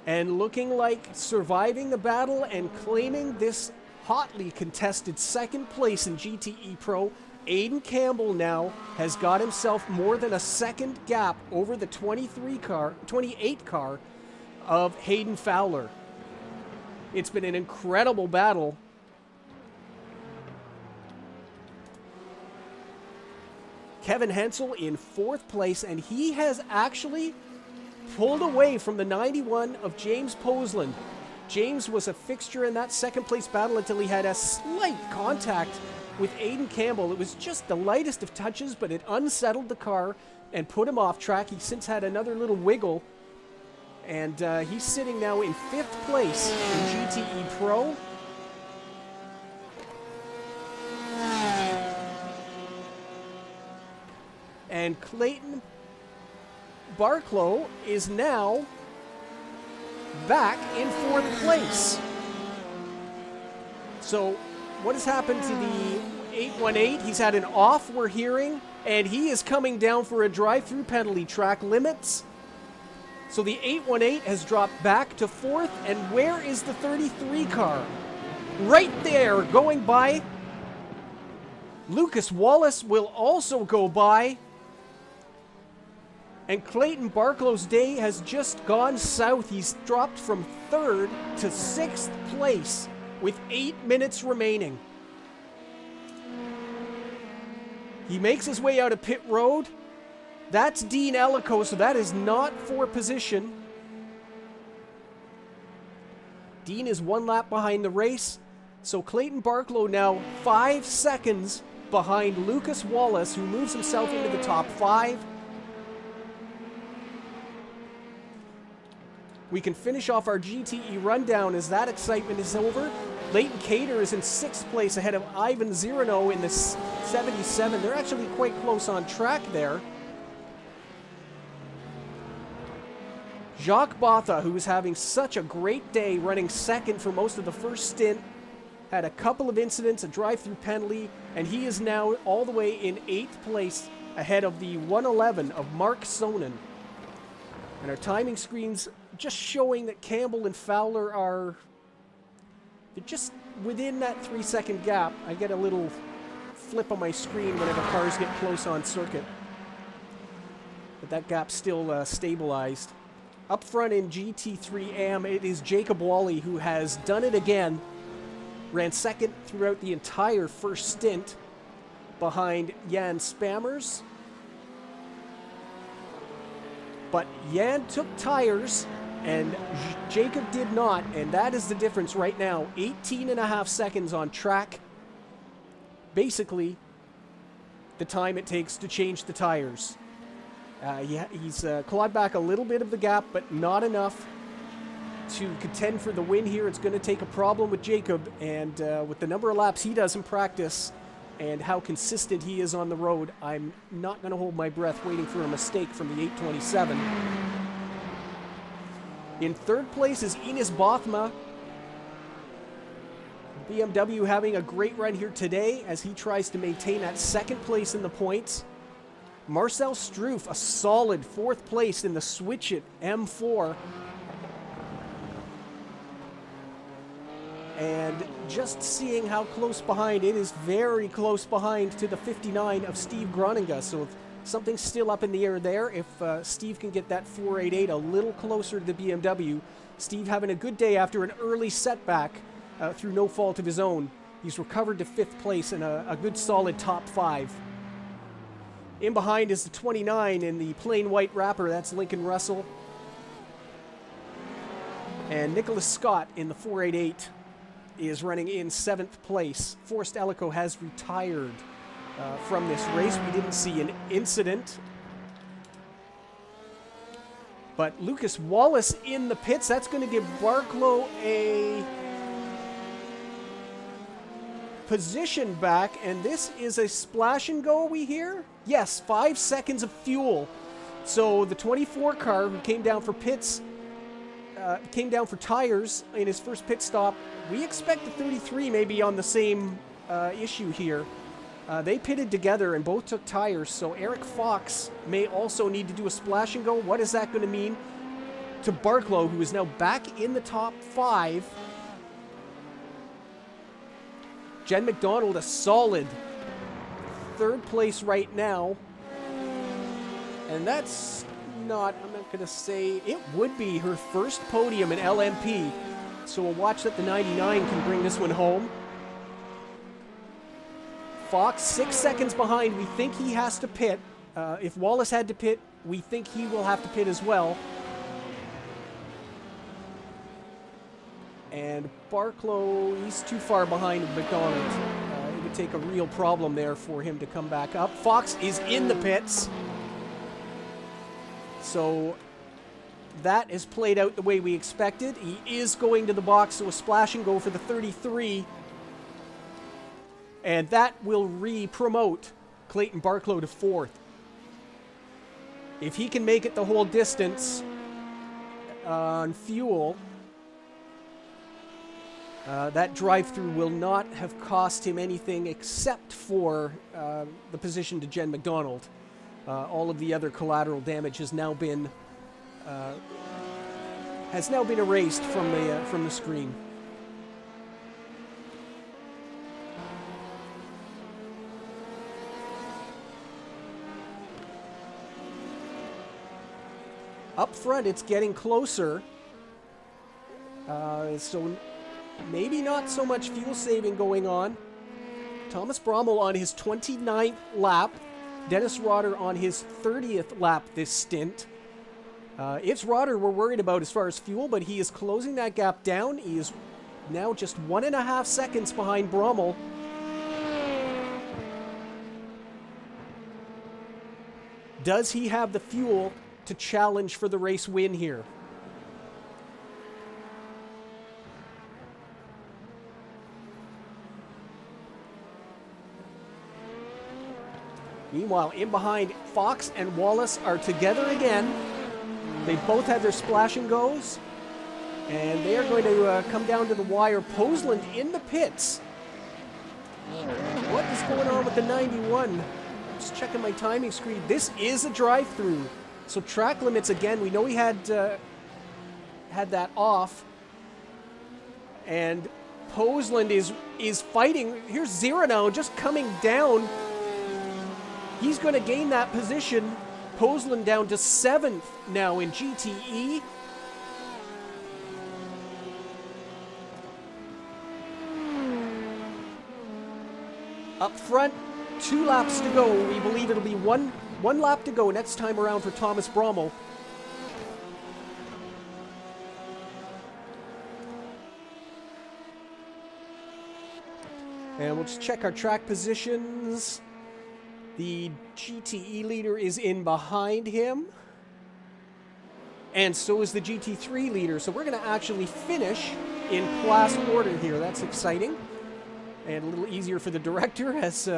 And looking like surviving the battle and claiming this hotly contested second place in GTE Pro. Aiden Campbell now has got himself more than a second gap over the 28 car of Hayden Fowler. It's been an incredible battle. Kevin Hensel in 4th place, and he has actually pulled away from the 91 of James Posland. James was a fixture in that second place battle until he had a slight contact with Aiden Campbell. It was just the lightest of touches, but it unsettled the car and put him off track. He's since had another little wiggle. And he's sitting now in 5th place in GTE Pro. And Clayton Barklow is now back in 4th place. So what has happened to the 818? He's had an off, we're hearing, and he is coming down for a drive-through penalty. Track limits. So the 818 has dropped back to 4th, and where is the 33 car? Right there, going by. Lucas Wallace will also go by. And Clayton Barklow's day has just gone south. He's dropped from 3rd to 6th place with 8 minutes remaining. He makes his way out of pit road. That's Dean Ellico, so that is not for position. Dean is 1 lap behind the race. So Clayton Barklow now 5 seconds behind Lucas Wallace, who moves himself into the top 5. We can finish off our GTE rundown as that excitement is over. Leighton Cater is in 6th place ahead of Ivan Zirino in the 77. They're actually quite close on track there. Jacques Botha, who was having such a great day running 2nd for most of the first stint, had a couple of incidents, a drive-through penalty, and he is now all the way in 8th place ahead of the 111 of Mark Sonnen. And our timing screens just showing that Campbell and Fowler are they're just within that 3-second gap. I get a little flip on my screen whenever cars get close on circuit. But that gap's still stabilized. Up front in GT3 AM, it is Jacob Wally who has done it again. Ran 2nd throughout the entire first stint behind Jan Spammers. But Jan took tires and Jacob did not, and that is the difference right now. 18.5 seconds on track. Basically, the time it takes to change the tires. He's clawed back a little bit of the gap, but not enough to contend for the win here. It's going to take a problem with Jacob, and with the number of laps he does in practice and how consistent he is on the road, I'm not going to hold my breath waiting for a mistake from the 827. In 3rd place is Ines Bothma. BMW having a great run here today as he tries to maintain that 2nd place in the points. Marcel Struff, a solid 4th place in the Switch It M4. And just seeing how close behind, it is very close behind to the 59 of Steve Groninga. So something's still up in the air there. If Steve can get that 488 a little closer to the BMW. Steve having a good day after an early setback through no fault of his own. He's recovered to 5th place in a good solid top 5. In behind is the 29 in the plain white wrapper. That's Lincoln Russell. And Nicholas Scott in the 488 is running in 7th place. Forrest Ellico has retired from this race. We didn't see an incident. But Lucas Wallace in the pits. That's going to give Barklow a position back. And this is a splash and go, we hear? Yes, 5 seconds of fuel. So the 24 car who came down for pits, came down for tires in his first pit stop. We expect the 33 may be on the same issue here. They pitted together and both took tires, so Eric Fox may also need to do a splash and go. What is that going to mean to Barklow, who is now back in the top 5? Jen McDonald, a solid 3rd place right now. And that's not, I'm not going to say, it would be her first podium in LMP. So we'll watch that the 99 can bring this one home. Fox, 6 seconds behind. We think he has to pit. If Wallace had to pit, we think he will have to pit as well. And Barklow, he's too far behind McDonald. It would take a real problem there for him to come back up. Fox is in the pits. So that is played out the way we expected. He is going to the box, so a splash and go for the 33. And that will re-promote Clayton Barklow to 4th. If he can make it the whole distance on fuel, that drive-through will not have cost him anything except for the position to Jen McDonald. All of the other collateral damage has now been erased from the screen. Up front, it's getting closer. So maybe not so much fuel saving going on. Thomas Brommel on his 29th lap. Dennis Rotter on his 30th lap this stint. It's Rotter we're worried about as far as fuel, but he is closing that gap down. He is now just 1.5 seconds behind Brommel. Does he have the fuel to challenge for the race win here? Meanwhile, in behind, Fox and Wallace are together again. They both had their splash and goes. And they are going to come down to the wire. Posland in the pits. What is going on with the 91? Just checking my timing screen. This is a drive-through. So track limits again. We know he had that off. And Posland is fighting. Here's Zira now just coming down. He's going to gain that position. Posland down to 7th now in GTE. Up front, 2 laps to go. We believe it'll be one lap to go next time around for Thomas Brommel. And we'll just check our track positions. The GTE leader is in behind him. And so is the GT3 leader. So we're going to actually finish in class order here. That's exciting. And a little easier for the director as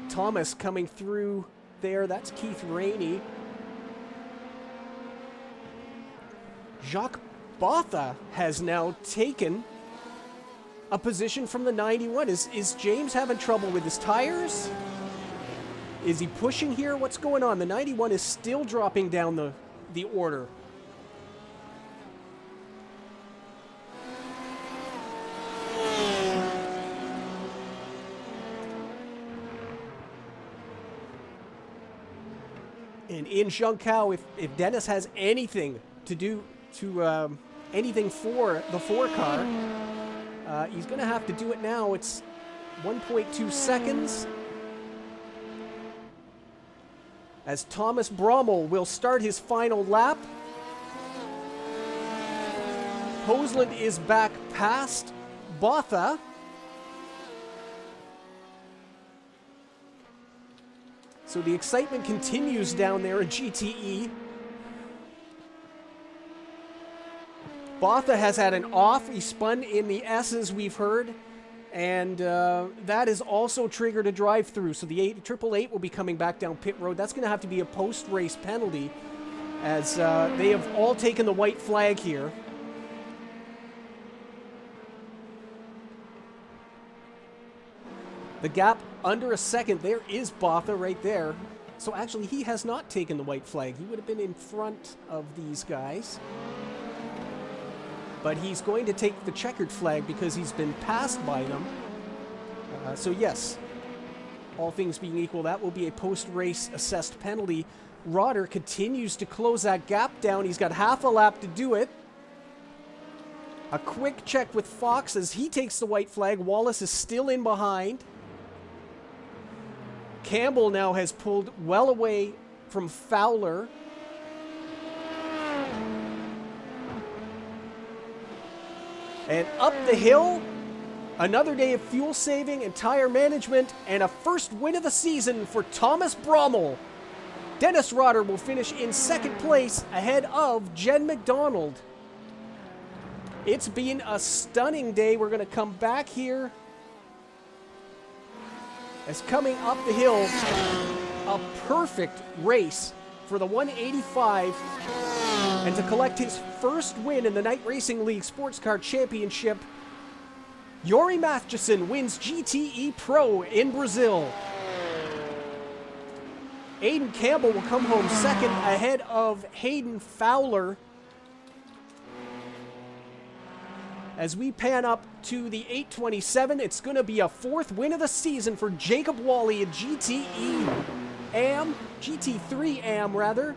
Thomas coming through there. That's Keith Rainey. Jacques Botha has now taken a position from the 91. Is James having trouble with his tires? Is he pushing here? What's going on? The 91 is still dropping down the order. And in Zhangkao, if Dennis has anything to do to anything for the 4 car, he's going to have to do it now. It's 1.2 seconds. as Thomas Brommel will start his final lap. Posland is back past Botha. So the excitement continues down there in GTE. Botha has had an off. He spun in the S's, we've heard. And that has also triggered a drive-through. So the 888 will be coming back down pit road. That's going to have to be a post-race penalty, as they have all taken the white flag here. The gap under a second. There is Botha right there. So actually, he has not taken the white flag. He would have been in front of these guys. But he's going to take the checkered flag because he's been passed by them. So yes, all things being equal, that will be a post-race assessed penalty. Rotter continues to close that gap down. He's got half a lap to do it. A quick check with Fox as he takes the white flag. Wallace is still in behind. Campbell now has pulled well away from Fowler. And up the hill, another day of fuel saving and tire management, and a first win of the season for Thomas Brommel. Dennis Rotter will finish in second place ahead of Jen McDonald. It's been a stunning day. We're going to come back here. As coming up the hill, a perfect race for the 185 and to collect his first win in the Night Racing League Sports Car Championship. Yori Matheson wins GTE Pro in Brazil. Aiden Campbell will come home second ahead of Hayden Fowler. As we pan up to the 827, it's going to be a fourth win of the season for Jacob Wally in GTE AM, GT3 AM rather.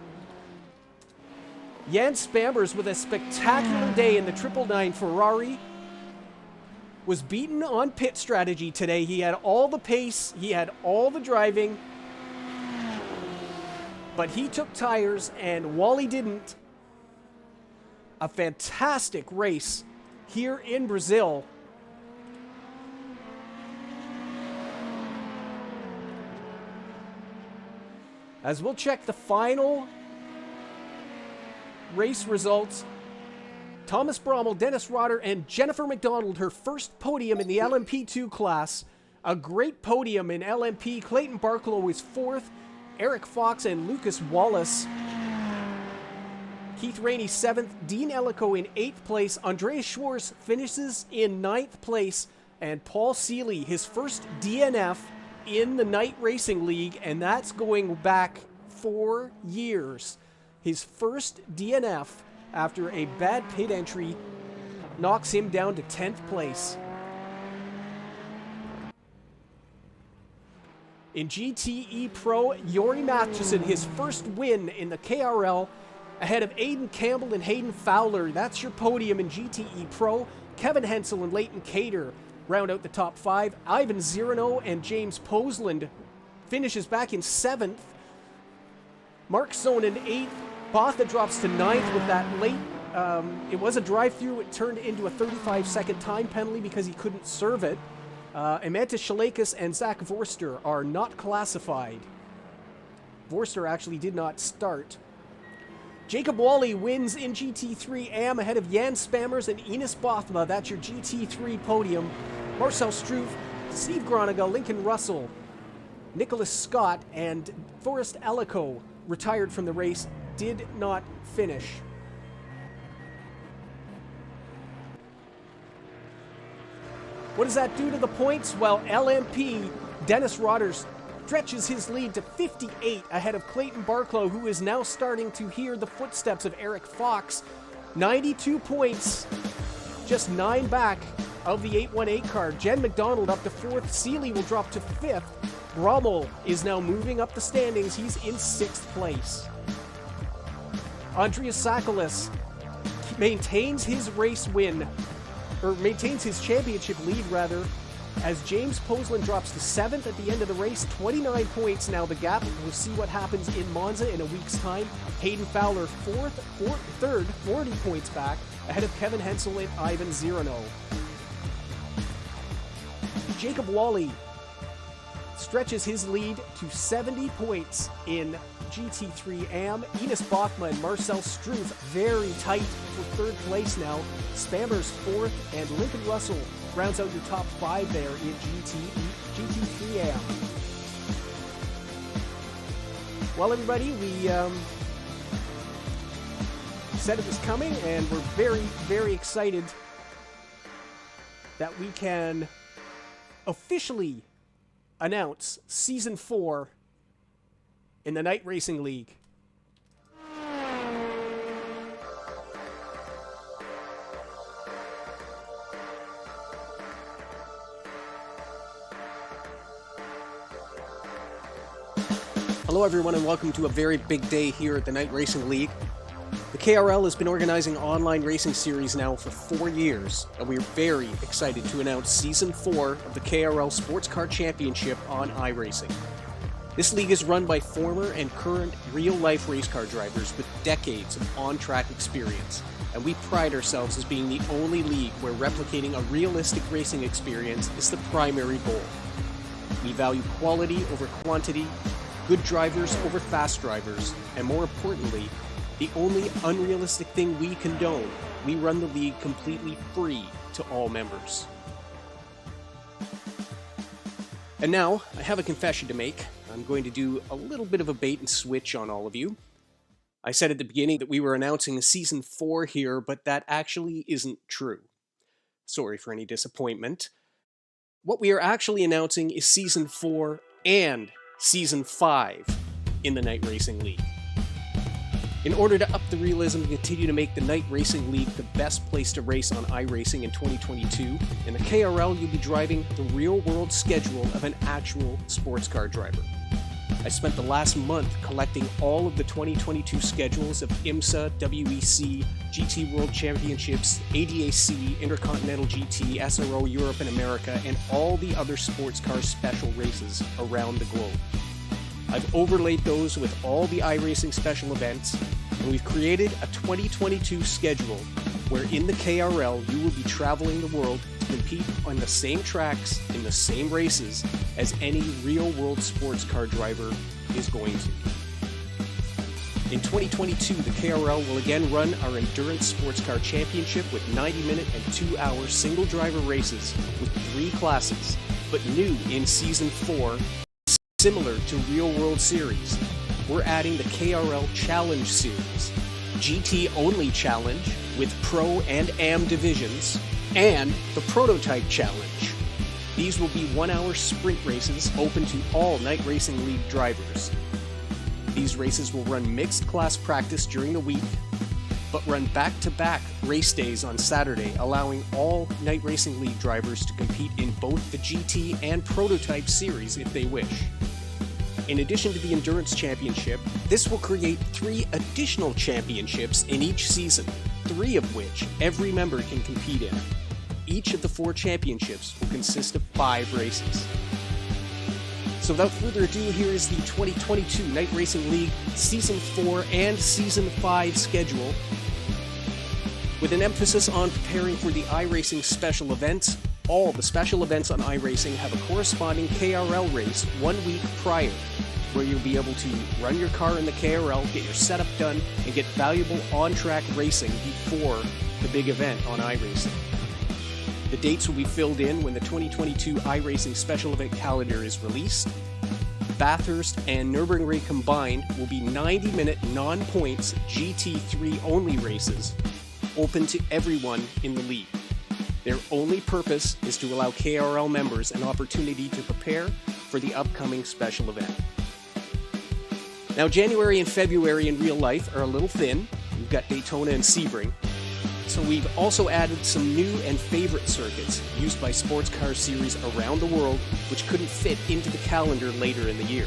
Jan Spammers with a spectacular day in the 999 Ferrari was beaten on pit strategy today. He had all the pace, he had all the driving, but he took tires and Wally didn't. A fantastic race here in Brazil. As we'll check the final race results, Thomas Brommel, Dennis Rotter, and Jennifer McDonald, her first podium in the LMP2 class. A great podium in LMP. Clayton Barklow is fourth, Eric Fox and Lucas Wallace. Keith Rainey, 7th. Dean Ellico in 8th place. Andreas Schwartz finishes in 9th place. And Paul Seeley, his first DNF in the Night Racing League, and that's going back 4 years. His first DNF after a bad pit entry knocks him down to 10th place. In GTE Pro, Yori Matheson, his first win in the KRL, ahead of Aiden Campbell and Hayden Fowler. That's your podium in GTE Pro. Kevin Hensel and Leighton Cater round out the top 5. Ivan Zirino and James Posland finishes back in 7th. Mark Sohn in 8th. Botha drops to 9th with that late. It was a drive-through. It turned into a 35-second time penalty because he couldn't serve it. Amantis Shalakis and Zach Vorster are not classified. Vorster actually did not start. Jacob Wally wins in GT3 AM ahead of Jan Spammers and Enos Bothma. That's your GT3 podium. Marcel Struve, Steve Groniga, Lincoln Russell, Nicholas Scott, and Forrest Ellico retired from the race, did not finish. What does that do to the points? Well, LMP, Dennis Rotters, stretches his lead to 58 ahead of Clayton Barklow, who is now starting to hear the footsteps of Eric Fox. 92 points, just 9 back of the 818 car. Jen McDonald up to 4th. Seeley will drop to 5th. Rommel is now moving up the standings. He's in 6th place. Andreas Sakalis maintains his race win, or maintains his championship lead rather, as James Poslan drops to 7th at the end of the race, 29 points now the gap. We'll see what happens in Monza in a week's time. Hayden Fowler third, 40 points back, ahead of Kevin Hensel and Ivan Zirano. Jacob Wally stretches his lead to 70 points in GT3 AM. Enos Bachma and Marcel Struve very tight for third place now. Spammers 4th, and Lincoln Russell rounds out your top 5 there in GT3 AM. Well, everybody, we said it was coming, and we're very, very excited that we can officially announce Season 4 in the Night Racing League. Hello everyone, and welcome to a very big day here at the Night Racing League. The KRL has been organizing online racing series now for 4 years, and we're very excited to announce Season 4 of the KRL Sports Car Championship on iRacing. This league is run by former and current real-life race car drivers with decades of on-track experience, and we pride ourselves as being the only league where replicating a realistic racing experience is the primary goal. We value quality over quantity, good drivers over fast drivers, and more importantly, the only unrealistic thing we condone: we run the league completely free to all members. And now, I have a confession to make. I'm going to do a little bit of a bait and switch on all of you. I said at the beginning that we were announcing Season 4 here, but that actually isn't true. Sorry for any disappointment. What we are actually announcing is Season 4 and Season 5 in the Night Racing League. In order to up the realism and continue to make the Night Racing League the best place to race on iRacing in 2022, in the KRL you'll be driving the real-world schedule of an actual sports car driver. I spent the last month collecting all of the 2022 schedules of IMSA, WEC, GT World Championships, ADAC, Intercontinental GT, SRO Europe and America, and all the other sports car special races around the globe. I've overlaid those with all the iRacing special events, and we've created a 2022 schedule where in the KRL you will be traveling the world to compete on the same tracks in the same races as any real-world sports car driver is going to. In 2022, the KRL will again run our Endurance Sports Car Championship with 90-minute and 2-hour single-driver races with 3 classes, but new in Season 4, similar to Real World Series, we're adding the KRL Challenge Series, GT-only challenge with Pro and AM divisions, and the Prototype Challenge. These will be 1-hour sprint races open to all Night Racing League drivers. These races will run mixed class practice during the week, but run back-to-back race days on Saturday, allowing all Night Racing League drivers to compete in both the GT and Prototype series if they wish. In addition to the Endurance Championship, this will create 3 additional championships in each season, 3 of which every member can compete in. Each of the 4 championships will consist of 5 races. So without further ado, here is the 2022 Night Racing League Season 4 and Season 5 schedule. With an emphasis on preparing for the iRacing special events, all the special events on iRacing have a corresponding KRL race 1 week prior, where you'll be able to run your car in the KRL, get your setup done, and get valuable on-track racing before the big event on iRacing. The dates will be filled in when the 2022 iRacing special event calendar is released. Bathurst and Nürburgring combined will be 90-minute non-points GT3 only races, open to everyone in the league. Their only purpose is to allow KRL members an opportunity to prepare for the upcoming special event. Now, January and February in real life are a little thin. We've got Daytona and Sebring. So we've also added some new and favorite circuits used by sports car series around the world which couldn't fit into the calendar later in the year.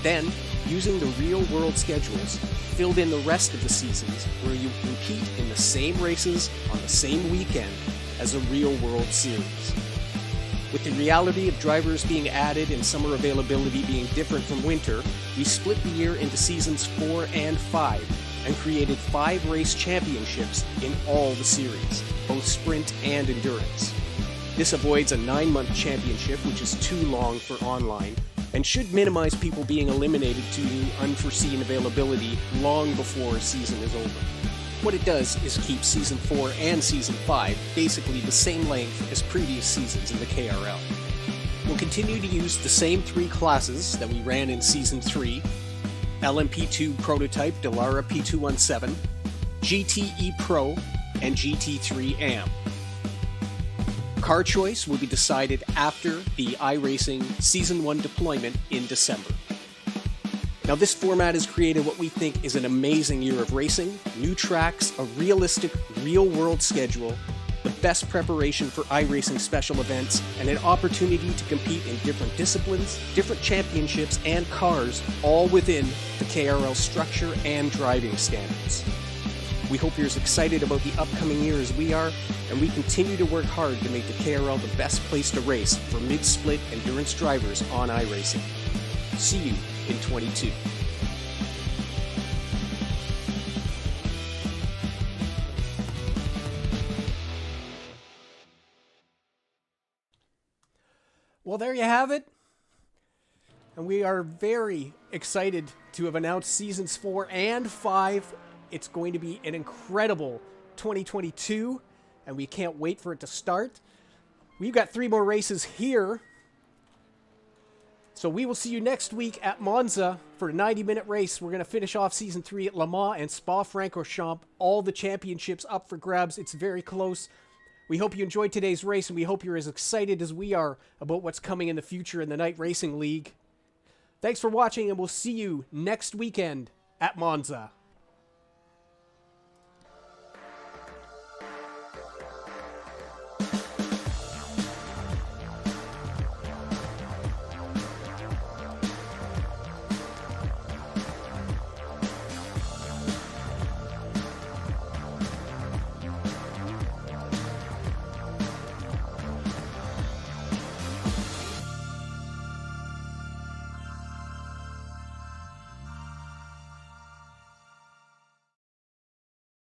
Then, using the real-world schedules, filled in the rest of the seasons where you compete in the same races on the same weekend as a real-world series. With the reality of drivers being added and summer availability being different from winter, we split the year into seasons 4 and 5 and created 5 race championships in all the series, both sprint and endurance. This avoids a 9-month championship, which is too long for online, and should minimize people being eliminated due to unforeseen availability long before a season is over. What it does is keep Season 4 and Season 5 basically the same length as previous seasons in the KRL. We'll continue to use the same 3 classes that we ran in Season 3, LMP2 Prototype Dallara P217, GTE Pro, and GT3 AM. Car choice will be decided after the iRacing Season 1 deployment in December. Now, this format has created what we think is an amazing year of racing, new tracks, a realistic, real-world schedule, the best preparation for iRacing special events, and an opportunity to compete in different disciplines, different championships, and cars, all within the KRL structure and driving standards. We hope you're as excited about the upcoming year as we are, and we continue to work hard to make the KRL the best place to race for mid-split endurance drivers on iRacing. See you in 22. Well, there you have it. And we are very excited to have announced seasons 4 and 5. It's going to be an incredible 2022, and we can't wait for it to start. We've got 3 more races here. So we will see you next week at Monza for a 90-minute race. We're going to finish off Season 3 at Le Mans and Spa-Francorchamps. All the championships up for grabs. It's very close. We hope you enjoyed today's race, and we hope you're as excited as we are about what's coming in the future in the Night Racing League. Thanks for watching, and we'll see you next weekend at Monza.